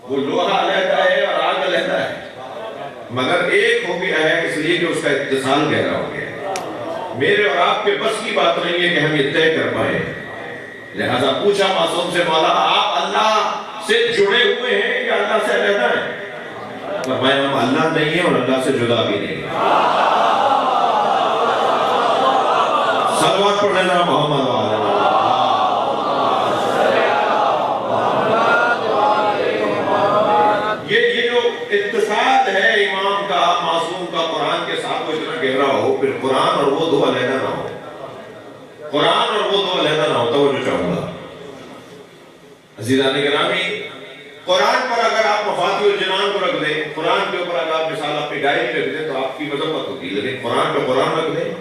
وہ لوہا علیحدہ ہے اور آگ علیحدہ ہے مگر ایک ہو گیا ہے، اس لیے کہ اس کا اتصال گہرا ہو گیا ہے۔ میرے اور آپ کے بس کی بات نہیں ہے کہ ہم یہ طے کر پائے، لہذا پوچھا معصوم سے مولا آپ اللہ سے جڑے ہوئے ہیں یا اللہ سے علیحدہ ہیں؟ فرمایا ہم اللہ نہیں ہیں اور اللہ سے جدا بھی نہیں ہیں۔ صلوات پڑھ لینا محمد وعلیہ یہ جو اتصال ہے امام کا معصوم کا قرآن کے ساتھ وہ اتنا گہرا ہو، پھر قرآن اور وہ دو علیحدہ نہ ہو، قرآن اور وہ دو علیحدہ نہ ہو، توجہ چاہوں گا عزیزان گرامی۔ قرآن پر اگر آپ مفاتیح الجنان کو رکھ دیں، قرآن کے اوپر اگر آپ مثال اپنی ڈائری رکھ دیں تو آپ کی مذمت ہوگی، لیکن قرآن پہ قرآن رکھ دیں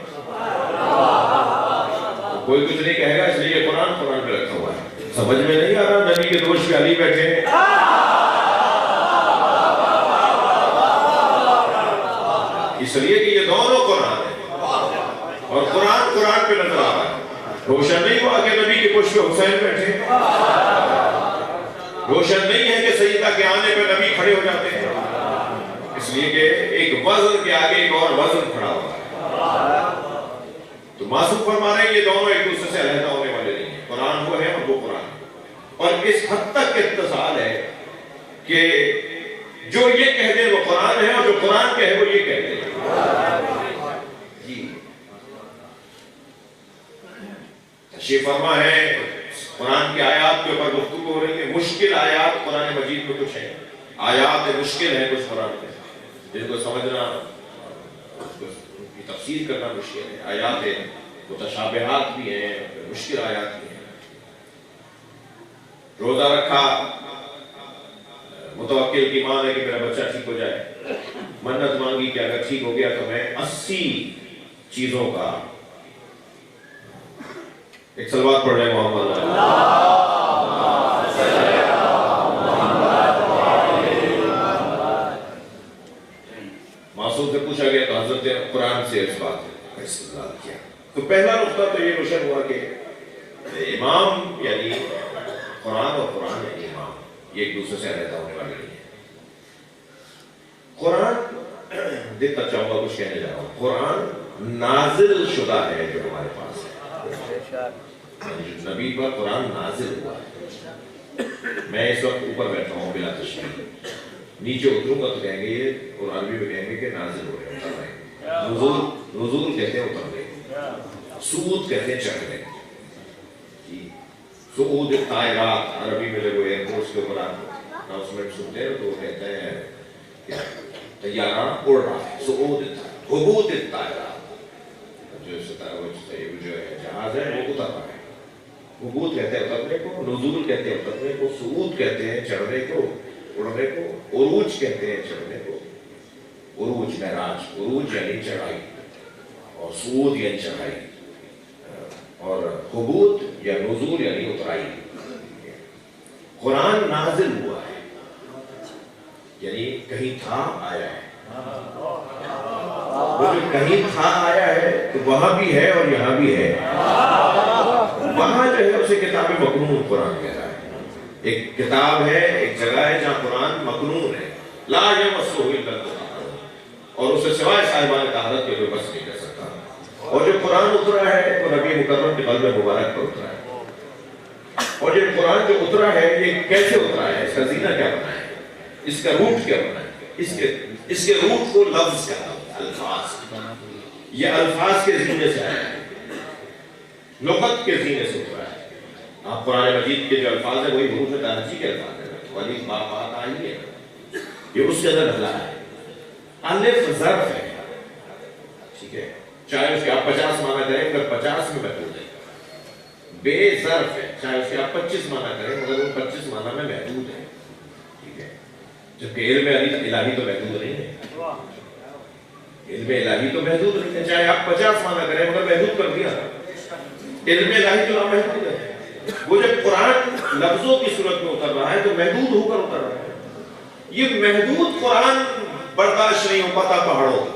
کوئی کچھ نہیں کہے گا، اس لیے قرآن پہ رکھا ہوا ہے۔ سمجھ میں نہیں آ رہا نبی کے دوست پہ علی بیٹھے ہیں؟ اس لیے کہ یہ دونوں قرآن ہیں اور قرآن قرآن پہ نظر آ رہا ہے. روشن نہیں ہوا کہ نبی کے پشت پہ حسین بیٹھے ہیں. روشن نہیں ہے کہ سیدہ کے آنے پہ نبی کھڑے ہو جاتے ہیں. اس لیے کہ ایک وزن کے آگے ایک اور وزن کھڑا ہوا ہے. تو معصوم فرما رہے ہیں یہ دونوں ایک دوسرے سے علیحدہ ہونے والے نہیں ہیں. قرآن وہ ہے اور وہ قرآن ہے. اور اس حد تک اتصال ہے کہ جو یہ کہہ دے وہ قرآن ہے اور جو قرآن کہے وہ یہ کہہ دے. جی تشریف فرما ہے قرآن کی آیات کے اوپر گفتگو ہو رہی ہے. مشکل آیات قرآن مجید میں کچھ ہیں. آیات مشکل ہیں کچھ قرآن میں جن کو سمجھنا ان کی تفسیر کرنا مشکل ہے. آیات متشابہات بھی ہیں, مشکل آیات بھی ہیں. روزہ رکھا, متوکل کی ماں ہے کہ میرا بچہ ٹھیک ہو جائے. منت مانگی کہ اگر ٹھیک ہو گیا تو میں 80 چیزوں کا ایک سلوات پڑھ رہے ہیں محمد. معصوم سے پوچھا گیا تو حضرت قرآن سے اس بات کا استدلال کیا. تو پہلا نقطہ تو یہ روشن ہوا کہ امام یعنی قرآن اور قرآن یعنی امام یہ ایک دوسرے سے علیحدہ ہونے والے نہیں ہیں. قرآن دیکھتا چاہوں گا کچھ کہنے جا رہا ہوں. قرآن نازل شدہ ہے جو ہمارے پاس ہے. نبی پر قرآن نازل ہوا ہے. میں اس وقت اوپر بیٹھا ہوں بلا تشریح, نیچے اتروں گا تو کہیں گے یہ قرآن بھی کہیں گے کہ نازل ہو رہے ہیں. نزول کہتے ہیں اترنے, صعود کہتے ہیں چڑھنے. صعود الطائرات عربی میں جب وہ ایئرپورٹس کے اوپر اناؤنسمنٹ سنتے ہیں تو وہ کہتے ہیں کہ طیارہ اڑ رہا ہے. صعود حبوط الطائرات, جو ہے جہاز ہے وہ اتر رہا ہے. حبوط کہتے ہیں اترنے کو, نزول کہتے ہیں اترنے کو, صعود کہتے ہیں چڑھنے کو, اڑنے کو, عروج کہتے ہیں چڑھنے کو. عروج معراج, عروج یعنی چڑھائی اور صعود یعنی چڑھائی اور حبوط یا نزول یعنی اترائی. قرآن نازل ہوا ہے یعنی کہیں تھا آیا ہے. وہ جو کہیں تھا آیا ہے تو وہاں بھی ہے اور یہاں بھی ہے. وہاں جو ہے اسے کتاب مکنون قرآن کہہ رہا ہے. ایک کتاب ہے, ایک جگہ ہے جہاں قرآن مکنون ہے. لا یمسہ الا المطہرون, اور اسے سوائے صاحبان طہارت کے کوئی بس نہیں کر سکتا. اور جو قرآن اترا ہے وہ نبی مکرم کے قلب مبارک پر اترا ہے. اور یہ قرآن جو اترا ہے یہ کیسے اترا ہے, اس کا زینہ کیا بنا ہے, اس کا روٹ کیا بنا ہے. اس کے روٹ کو لفظ کہا ہے, الفاظ. یہ الفاظ کے زینے سے آیا ہے, لغت کے زینے سے اترا ہے. آپ قرآن مجید کے جو الفاظ ہیں وہی حروف دانشی کے الفاظ ہیں. والی بات آئی ہے, یہ اس کے اندر نکلا ہے. الف ظرف ہے, ٹھیک ہے, چاہے اس کے آپ 50 معنی کریں مگر 50 میں محدود ہے. بے ظرف ہے, چاہے اس کے آپ 25 معنی کریں مگر ان 25 معنی میں محدود ہے. ٹھیک ہے, جبکہ علم الہی تو محدود نہیں ہے. علم الہی تو محدود نہیں ہے, چاہے آپ 50 معنی کریں مگر محدود کر دیا. علم الہی تو محدود ہے. وہ جب قرآن لفظوں کی صورت میں اتر رہا ہے تو محدود ہو کر اتر رہا ہے. یہ محدود قرآن برداشت نہیں ہو پاتا پہاڑوں کا.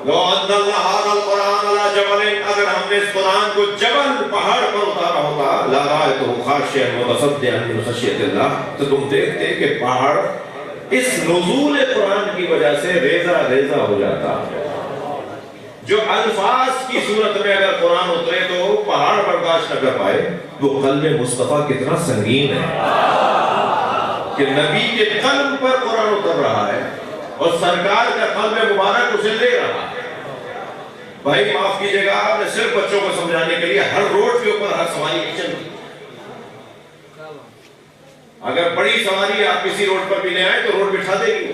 لو انزلنا هذا القرآن على جبل, اگر ہم نے اس قرآن کو جبل پہاڑ پر اتارا ہوتا, لرأيته خاشعا متصدعا من خشية الله, تو تم دیکھتے کہ پہاڑ اس نزول قرآن کی وجہ سے ریزہ ریزہ ہو جاتا. جو الفاظ کی صورت میں اگر قرآن اترے تو پہاڑ برداشت نہ کر پائے. وہ قلب مصطفیٰ کتنا سنگین ہے کہ نبی کے قلب پر قرآن اتر رہا ہے اور سرکار کا قلب مبارک اسے لے رہا ہے. بھائی معاف کیجئے گا, آپ نے صرف بچوں کو سمجھانے کے لیے ہر روڈ کے اوپر ہر سواری کی چل دی. اگر بڑی سواری آپ کسی روڈ پر بھی لے آئے تو روڈ بٹھا دے گی.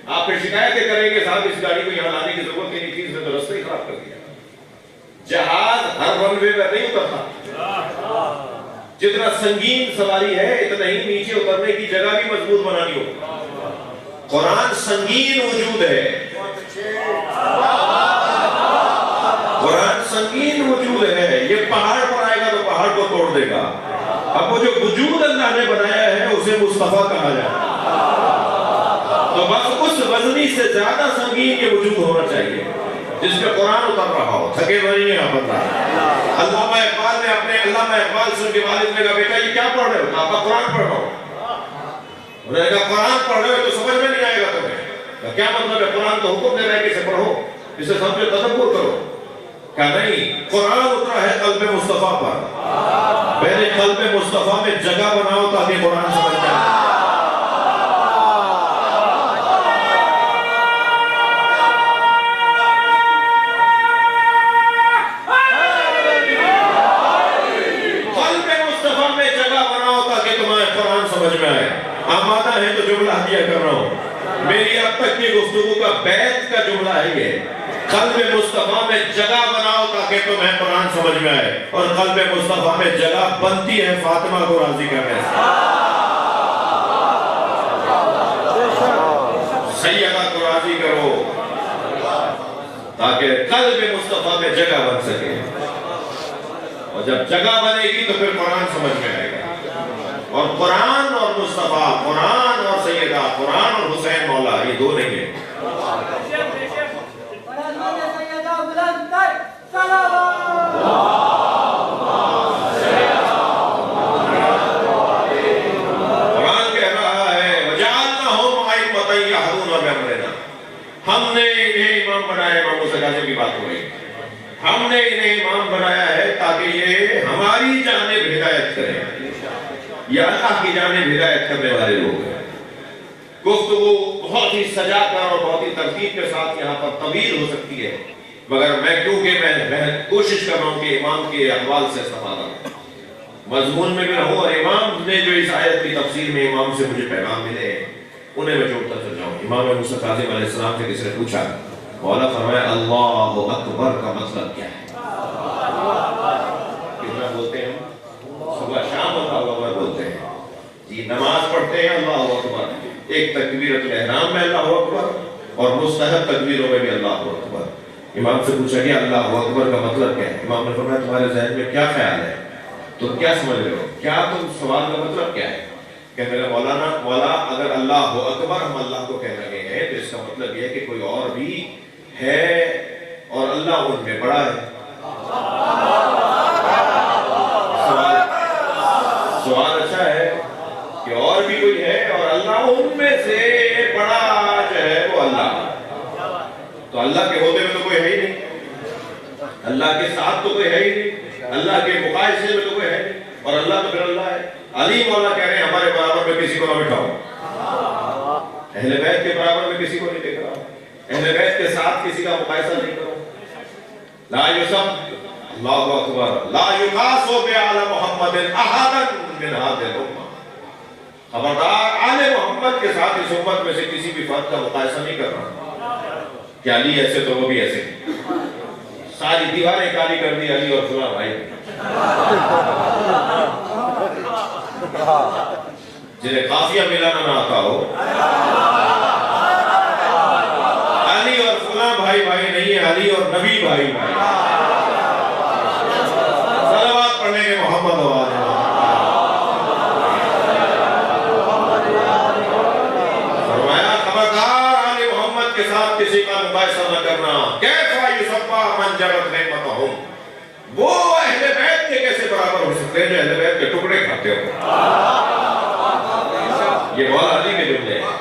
آپ پھر شکایتیں کریں گے صاحب اس گاڑی کو یہاں لانے کی ضرورت نہیں تھی, اس نے تو رستہ ہی خراب کر دیا. جہاز ہر رن وے پر نہیں اترتا. جتنا سنگین سواری ہے اتنا ہی نیچے اترنے کی جگہ بھی مضبوط بنانی ہوگی. قرآن سنگین وجود ہے, قرآن سنگین وجود ہے. یہ پہاڑ پر کو توڑ دے گا. اب وہ جو وجود اللہ نے بنایا ہے اسے مصطفیٰ کہا جاتا ہے. تو بس اس وزنی سے زیادہ سنگین یہ وجود ہونا چاہیے جس پہ قرآن اتر رہا ہو. تھکے ہوئے نہیں ہیں آپ. علامہ اقبال نے اپنے علامہ اقبال سے ان کے والد نے کہا بیٹا یہ کیا پڑھ رہے ہو؟ آپ قرآن پڑھ رہا ہو. انہوں نے کہا قرآن پڑھ رہے ہو تو سمجھ میں نہیں آئے گا تمہیں. کیا مطلب ہے؟ قرآن تو حکم دے رہا ہے کہ اسے پڑھو, اسے سمجھو, تدبر کرو. کہا نہیں, قرآن اترا ہے قلب مصطفیٰ پر. پہلے قلب مصطفیٰ میں جگہ بناؤ تاکہ قرآن سمجھ جائے. قلب مصطفیٰ میں جگہ بناؤ تاکہ تمہیں قرآن سمجھ میں آئے. آمادہ ہے تو جملہ ہدیہ کر رہا ہوں. میری اب تک کی گفتگو کا بیت کا جملہ ہے یہ, قلب مصطفیٰ میں جگہ بناؤ تاکہ تمہیں قرآن سمجھ میں آئے. اور قلب مصطفیٰ میں جگہ بنتی ہے فاطمہ کو راضی کرنے سے. سیدہ کو راضی کرو تاکہ قلب مصطفیٰ میں جگہ بن سکے. اور جب جگہ بنے گی تو پھر قرآن سمجھ میں آئے گا. اور قرآن اور مصطفیٰ, قرآن اور سیدہ, قرآن اور حسین مولا, یہ دو نہیں ہیں. قرآن کہہ رہا ہے وَجَعَلْنَهُمْ أَئِمَّةً يَهْدُونَ بِأَمْرِنَا. ہم نے انہیں امام بنایا. امام موسیٰ کاظم کی بات ہو رہی. ہم نے انہیں امام بنایا ہے تاکہ یہ ہماری جانب ہدایت کریں. یہ اللہ کی جانب ہدایت کرنے والے لوگ ہیں. گفتگو بہت ہی سجا کر اور بہت ہی ترتیب کے ساتھ یہاں پر طویل ہو سکتی ہے, مگر کیونکہ میں کوشش کر رہا ہوں کہ امام کے اقوال سے استفادہ مضمون میں بھی رہوں, اور امام نے جو اس آیت کی تفسیر میں امام سے مجھے پیغام ملے انہیں میں جوڑتا چل جاؤں. امام موسیٰ کاظم علیہ السلام سے کسی نے پوچھا, مولا فرمایا اللہ اکبر کا مطلب کیا ہے؟ کتنا بولتے ہیں صبح شام اللہ اکبر بولتے ہیں جی. نماز پڑھتے ہیں اللہ اکبر, ایک تکبیرۃ الاحرام میں اللہ اکبر اور مستحب تکبیروں میں بھی اللہ اکبر. امام سے پوچھا گیا اللہ اکبر کا مطلب کیا ہے؟ امام نے فرمایا تمہارے ذہن میں کیا خیال ہے, تم کیا سمجھ رہے ہو, کیا تم سوال کا مطلب کیا ہے؟ کہ میرے مولا اگر اللہ اکبر ہم اللہ کو کہہ رہے ہیں تو اس کا مطلب یہ ہے کہ کوئی اور بھی ہے اور اللہ ان میں بڑا ہے. سوال اچھا ہے کہ اور بھی کوئی ہے اور اللہ ان میں سے بڑا جو ہے وہ اللہ. تو اللہ کے ہوتے میں تو کوئی ہے ہی نہیں, اللہ کے ساتھ تو کوئی ہے ہی نہیں, اللہ کے مقایسے میں تو کوئی ہے نہیں, اور اللہ تو پھر اللہ ہے. علی مولا کہہ رہے ہیں ہمارے برابر میں کسی کو نہ بٹھاؤ. اہل بیت کے برابر میں کسی کو نہیں دیکھ رہا, اہل بیت کے ساتھ کسی کا مقایسہ نہیں کرو. لا یوسف اللہ اکبر لا یقاس بعلی محمد احدا من هذه الامه. خبردار آل محمد کے ساتھ اس امت میں سے کسی بھی فرد کا مقایسہ نہیں کر رہا. کہ علی ایسے تو وہ بھی ایسے, ساری دیواریں کالی کر دی علی اور فلاں بھائی جنہیں قافیہ ملانا نہ آتا ہو. علی اور فلاں بھائی بھائی نہیں ہے, علی اور نبی بھائی بھائی. صلوات پڑھنے کے محمد آواز فرمایا خبردار آل محمد کے ساتھ کسی کا مقایسہ نہ کرنا. کیسا یصفا من جرت نعمتہم, وہ اہل بیت کے کیسے برابر ہو سکتے ہیں جو اہل بیت کے ٹکڑے کھاتے ہو. یہ مولا علی کے جملے ہیں.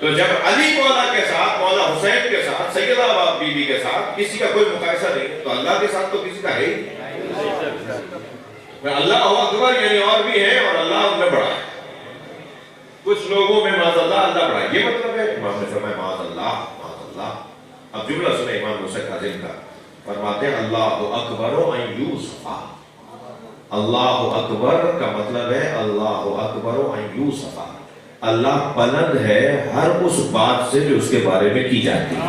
تو جب علی مولا کے ساتھ, مولا حسین کے ساتھ, سیدہ بی بی کے ساتھ کسی کا کوئی مقایسہ نہیں, تو اللہ کے ساتھ تو کسی کا ہے ہی. اللہ اکبر یعنی اور بھی ہے اور اللہ ان میں بڑا ہے. کچھ لوگوں میں معاذ اللہ اللہ بڑا ہے, یہ مطلب ہے. امام نے فرمایا معاذ اللہ معاذ اللہ. اب جملہ سنیں امام موسیٰ کاظم کا, فرماتے ہیں اللہ اکبر ان یوسف. اللہ اکبر کا مطلب ہے اللہ اکبر ان یوسف, اللہ بلند ہے ہر اس بات سے جو اس کے بارے میں کی جاتی ہے.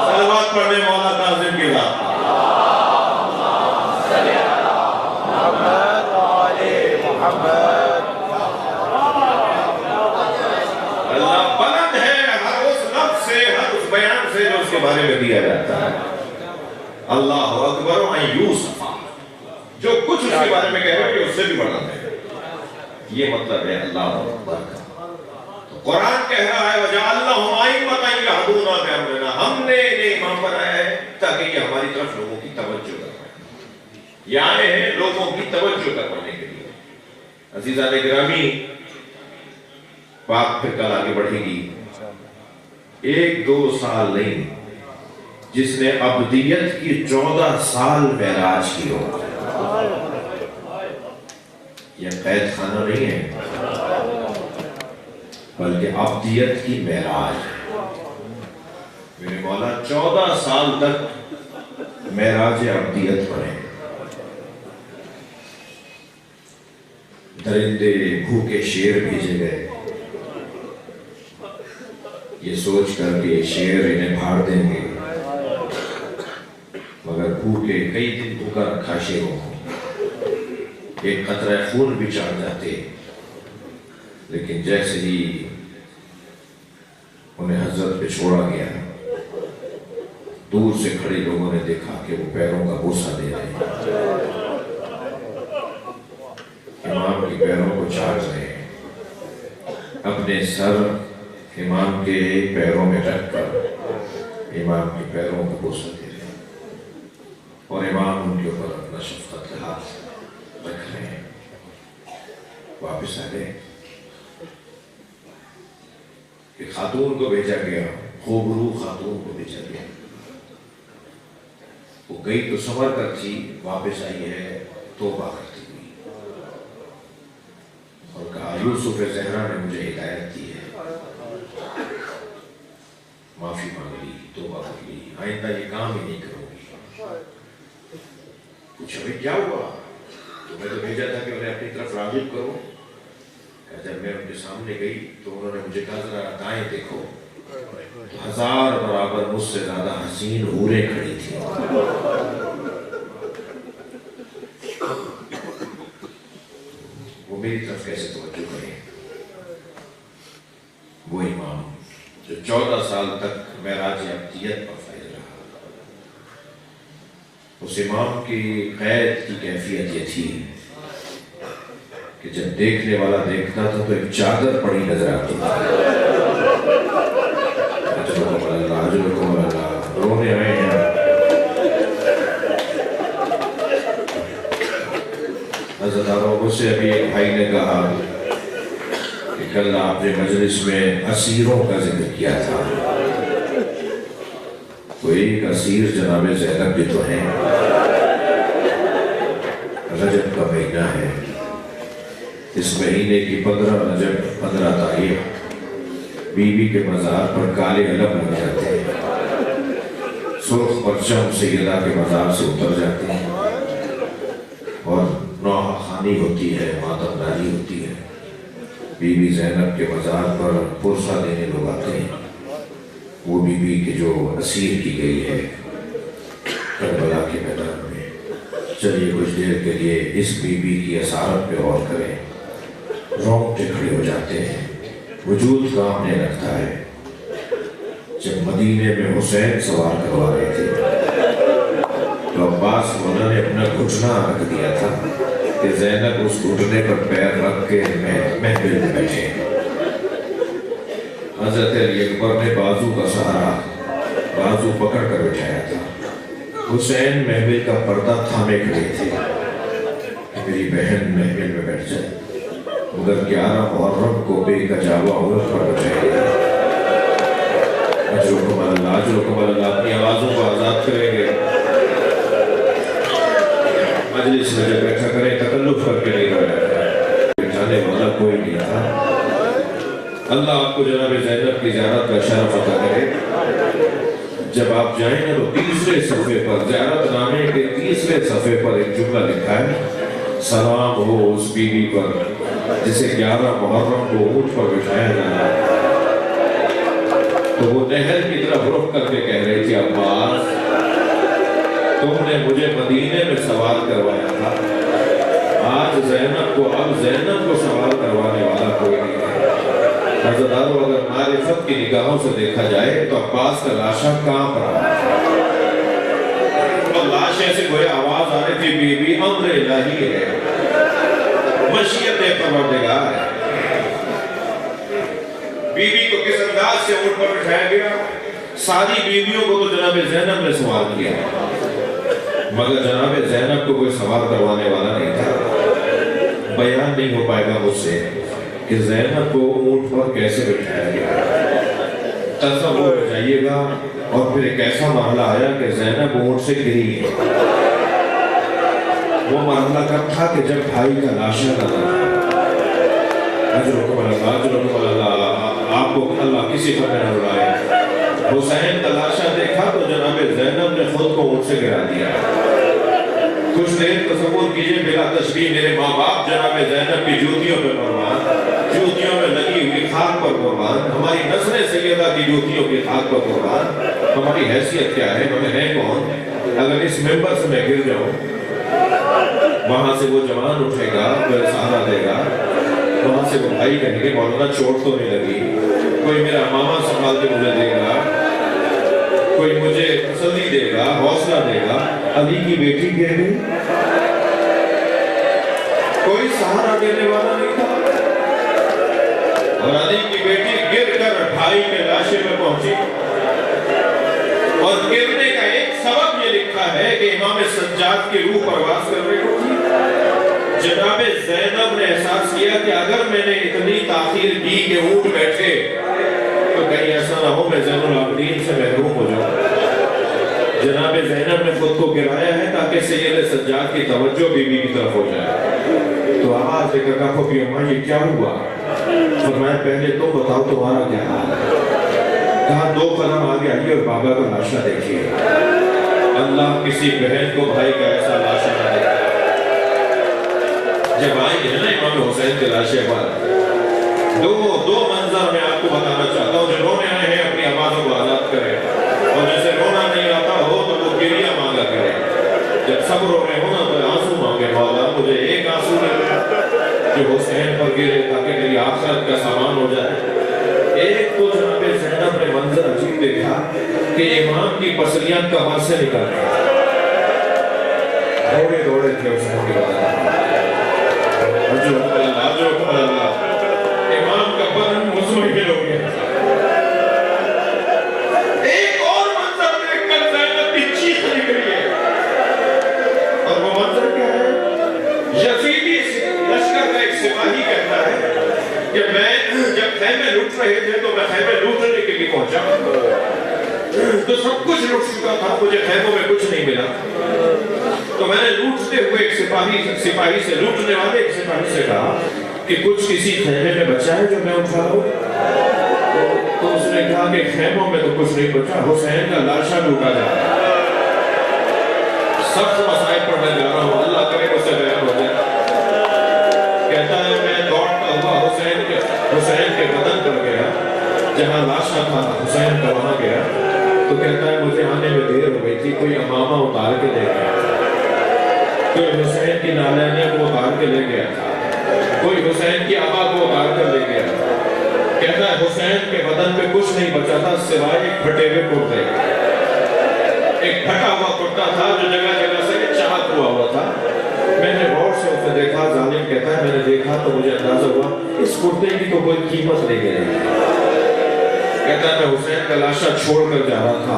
صلوات پڑھنے مولا کاظم کی ذات. اللہ بلند ہے ہر اس لفظ سے, ہر اس بیان سے جو اس کے بارے میں دیا جاتا ہے. اللہ اکبر ان یوسف. جو کچھ اس کے بارے میں کہہ رہے ہیں اس سے بھی بڑا ہے. یہ مطلب ہے اللہ اکبر کا. قرآن کہہ رہا ہے وَجَعَلْنَهُمْ أَئِمَّةً يَهْدُونَ بِأَمْرِنَا، ہم نے انہیں امام بنایا ہے تاکہ یہ ہماری طرف لوگوں کی توجہ کرائیں. یہ آئے ہیں لوگوں کی توجہ کروانے کے لیے. عزیزان گرامی، بات پھر کل آگے بڑھے گی. 1-2 سال نہیں، جس نے ابدیت کی 14 سال معراج کی ہو. یہ قید خانہ نہیں ہے بلکہ ابدیت کی معراج. میرے مولا 14 سال تک معراج ابدیت پڑھے. درندے بھوکے شیر بھیجے گئے یہ سوچ کر کہ شیر انہیں بھاڑ دیں گے، مگر بھوکے کئی دن بھوکا رکھا شیروں کو، ایک قطرہ خون بھی چڑھ جاتے. لیکن جیسے ہی انہیں حضرت پہ چھوڑا گیا، دور سے کھڑے لوگوں نے دیکھا کہ وہ پیروں کا بوسہ دے رہے ہیں، امام کے پیروں کو چاٹ رہے ہیں، اپنے سر امام کے پیروں میں رکھ کر امام کے پیروں کو بوسہ دے رہے ہیں، اور امام ان کے اوپر اپنا شفقت کا ہاتھ رکھ رہے ہیں. واپس آ گئے کہ خاتون کو بھیجا گیا، خوبرو خاتون کو بھیجا گیا. وہ گئی تو سنور کر تھی، واپس آئی ہے توبہ کرتی ہوئی، اور کہا یوسف زہرا نے مجھے ہدایت دی ہے، معافی مانگ لی، توبہ کر لی، آئندہ یہ کام ہی نہیں کروں گی. پوچھا بھائی کیا ہوا؟ تمہیں تو بھیجا تھا کہ انہیں اپنی طرف راغب کرو. جب میں ان کے سامنے گئی تو انہوں نے مجھے کہا ذرا دائیں دیکھو، 1000 برابر مجھ سے زیادہ حسین حوریں کھڑی تھی. وہ میری طرف کیسے توجہ کریں؟ وہ امام جو 14 سال تک معراج ابدیت پر فائز رہا، اس امام کی قید کی کیفیت یہ تھی کہ جب دیکھنے والا دیکھتا تھا تو ایک چادر پڑی نظر آتی تھی. اجرکم اللہ، رونے آئے ہیں. حضرت آبا سے ابھی ایک بھائی نے کہا کہ کل آپ نے مجلس میں اسیروں کا ذکر کیا تھا. کوئی ایک اسیر جناب زینب بھی تو ہیں. رجب کا مہینہ ہے، اس مہینے کی 15 رجب 15 تاریخ بیوی کے مزار پر کالے علم لگ جاتے ہیں، سرخ پرچم سیدہ کے مزار سے اتر جاتے ہیں، اور نوحہ خانی ہوتی ہے، ماتم داری ہوتی ہے. بیوی زینب کے مزار پر پرسہ دینے لوگ آتے ہیں. وہ بیوی کے جو اسیر کی گئی ہے کربلا کے میدان میں. چلیے کچھ دیر کے لیے اس بیوی کی اسارت پہ غور کریں. رونگٹے کھڑے ہو جاتے ہیں، وجود کانپنے لگتا ہے. جب مدینے میں حسین سوار کروا رہے تھے تو عباس مولا نے اپنا گھٹنا رکھ دیا تھا کہ زینب اس گھٹنے پر پیر رکھ کے محفل میں بیٹھے. حضرت علی اکبر نے بازو کا سہارا بازو پکڑ کر بٹھایا تھا. حسین محفل کا پردہ تھامے کھڑے تھے کہ میری بہن محفل میں بیٹھ جائے، مگر 11 محرم کو بے کجاوا عورت پر بٹھائے گئے. اجرکم اللہ، اجرکم اللہ. اپنی آوازوں کو آزاد کریں گے، مجلس میں جب بیٹھا کریں تکلف کر کے نہیں رہا، بٹھانے والا کوئی نہیں تھا. اللہ آپ کو جناب زینب کی زیارت کا شرف عطا کرے. جب آپ جائیں گے تو 3رے صفحے پر، زیارت نامے کے 3رے صفحے پر ایک جملہ لکھا ہے، سلام ہو اس بیوی پر جسے 11 محرم کو اونٹ پر بٹھایا جانا. تو وہ نہر کی طرف رخ کر کے کہہ رہی تھی عباس تم نے مجھے مدینے میں سوال کروایا تھا، آج زینب کو سوال کروانے والا کوئی نہیں ہے. حضرتارو اگر معرفت کی نگاہوں سے دیکھا جائے تو عباس کا لاشا کانپ رہا ہے. لاشے سے گویا آواز آ رہی تھی بی بی امر الہی ہے، مشیت پروردگار ہے۔ بی بی کو کس انداز سے اونٹ پر بٹھایا گیا؟ ساری بیویوں کو تو جناب زینب نے سوال کیا، مگر جناب زینب کو کوئی سوال کروانے والا نہیں تھا۔ بیان نہیں ہو پائے گا مجھ سے کہ زینب کو اونٹ پر کیسے بٹھایا گیا۔ تصور ہو جائیے گا، اور پھر ایک ایسا مرحلہ آیا کہ زینب اونٹ سے گری۔ وہ مرحلہ کب تھا کہ جب بھائی کا لاشا لگا۔ اجرکم اللہ، آپ کو اللہ کسی پر نہ اڑائے۔ حسین کا لاشا دیکھا تو جناب زینب نے خود کو اونٹ سے گرا دیا۔ کچھ دیر تصور کیجئے، بلا تشبیہ میرے ماں باپ جناب زینب کی جوتیوں پہ قربان، جوتیوں میں لگی ہوئی خاک پر قربان، ہماری نسل سیدہ کی جوتیوں کی خاک پر قربان۔ ہماری حیثیت کیا ہے، ہمیں ہے کون؟ اگر اس ممبر سے میں گر جاؤں، وہاں سے وہ جوان اٹھے گا، میرا سہارا دے گا، وہاں سے وہ بھائی کہیں گے مولانا چوٹ تو نہیں لگی، کوئی میرا ماما سنبھال کے مجھے دے گا، کوئی مجھے تسلی دے گا، حوصلہ دے گا۔ علی کی بیٹی گر گئی، کوئی سہارا دینے والا نہیں تھا، اور علی کی بیٹی گر کر بھائی کے لاشے میں پہنچی۔ اور گرنے کا ایک سبب یہ لکھا ہے کہ امام سجاد کی روح پرواز کر رہی ہوتی۔ جناب زینب نے احساس کیا کہ اگر میں نے اتنی تاخیر کی کہ اونٹ بیٹھے تو کہیں ایسا نہ ہو میں زین العابدین سے محروم ہو جاؤں۔ جناب زینب نے خود کو گرایا ہے تاکہ سید سجاد کی توجہ بی بی کی طرف ہو جائے۔ تو آواز دے کر کہا کہ اماں یہ کیا ہوا؟ فرمایا پہلے تو بتاؤ تمہارا کیا حال ہے؟ کہا 2 قدم آگے آئیے اور بابا کا لاشا دیکھیے۔ اللہ کسی بہن کو بھائی کا ایسا لاشا نہ دیکھا۔ جب آئیں گے نا امام حسین کے لاشے پر، دو منظر میں آپ کو بتانا چاہتا ہوں۔ جو رونے آئے ہیں اپنی آوازوں کو آزاد کریں، اور جسے رونا نہیں آتا ہو تو وہ گریہ مانگا کرے۔ جب سب رو رہے ہو نا تو آنسو مانگے، مولا مجھے ایک آنسو دے جو حسین پر گرے تاکہ میری آخرت کا سامان ہو جائے۔ ایک تو جناب زینب نے منظر عجیب دیکھا کہ امام کی پسلیاں کمر سے نکل رہی، دوڑے تھے حسین کے بعد۔ اللہ امام کا بدن مزمحل ہو گیا۔ ایک اور منظر دیکھ کر زینب کی چیخ نکلی ہے، اور وہ منظر کیا ہے؟ یزیدی لشکر کا ایک سپاہی کہتا ہے کہ میں جب خیمے لوٹ رہے تھے تو میں خیمے لوٹنے کے لیے پہنچا تو سب کچھ لوٹ چکا تھا، مجھے خیموں میں کچھ نہیں ملا۔ تو میں نے لوٹتے ہوئے ایک سپاہی سے لوٹنے والے ایک سپاہی سے کہا کہ کچھ کسی خیمے میں بچا ہے جو میں اٹھا لوں؟ تو اس نے کہا کہ خیموں میں تو کچھ نہیں بچا، حسین کا لاشا لوٹا جا رہا ہے۔ سخت مسائل پر میں جا رہا ہوں، اللہ کرے مجھ سے بیان ہو جائے۔ کہتا ہے میں دوڑتا ہوا حسین کے بدن پر گیا، جہاں لاشا تھا حسین کا وہاں گیا، تو کہتا ہے مجھے آنے میں دیر ہو گئی تھی، کوئی امامہ اتار کے لے گیا تھا، کوئی حسین کی نالینیاں کو اتار کے لے گیا تھا، کوئی حسین کی آبا کو اتار کر لے گیا تھا۔ کہتا ہے حسین کے بدن پہ کچھ نہیں بچا تھا سوائے ایک پھٹے ہوئے کرتے، ایک پھٹا ہوا کرتا تھا جو جگہ جگہ سے چاک ہوا تھا۔ میں نے غور سے اسے دیکھا، ظالم کہتا ہے میں نے دیکھا تو مجھے اندازہ ہوا اس کرتے کی تو کوئی قیمت نہیں گئی۔ کہتا ہے میں حسین کا لاشا چھوڑ کر جا رہا تھا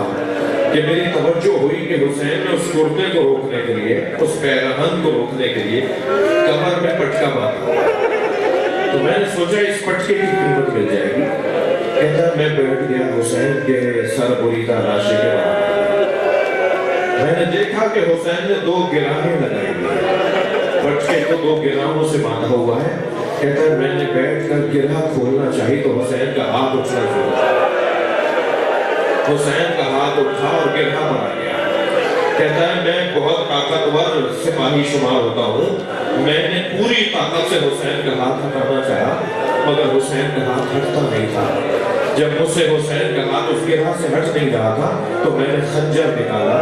کہ میری توجہ ہوئی کہ حسین نے اس کرتے کو روکنے کے لیے، اس پیرہن کو روکنے کے لیے کمر میں پٹکا باندھا، تو میں نے سوچا اس پٹکے کی قیمت مل جائے گی۔ کہتا ہے میں بیٹھ گیا حسین کے سر بریدہ لاشے کے بعد، میں نے دیکھا کہ حسین نے 2 گراہیں لگائی ہوئی، پٹکے کو 2 گراہوں سے باندھا ہوا ہے۔ کہتا ہے میں نے بیٹھ کر گرہ کھولنا چاہی تو حسین کا ہاتھ اٹھنا چاہیے، حسین کا ہاتھ اٹھا اور گرہ بنا گیا۔ کہتا ہے میں بہت طاقتور سپاہی شمار ہوتا ہوں، میں نے پوری طاقت سے حسین کا ہاتھ ہٹانا چاہا مگر حسین کا ہاتھ ہٹتا نہیں تھا۔ جب مجھ سے حسین کا ہاتھ اس گرہ سے ہٹ نہیں رہا تھا تو میں نے خنجر نکالا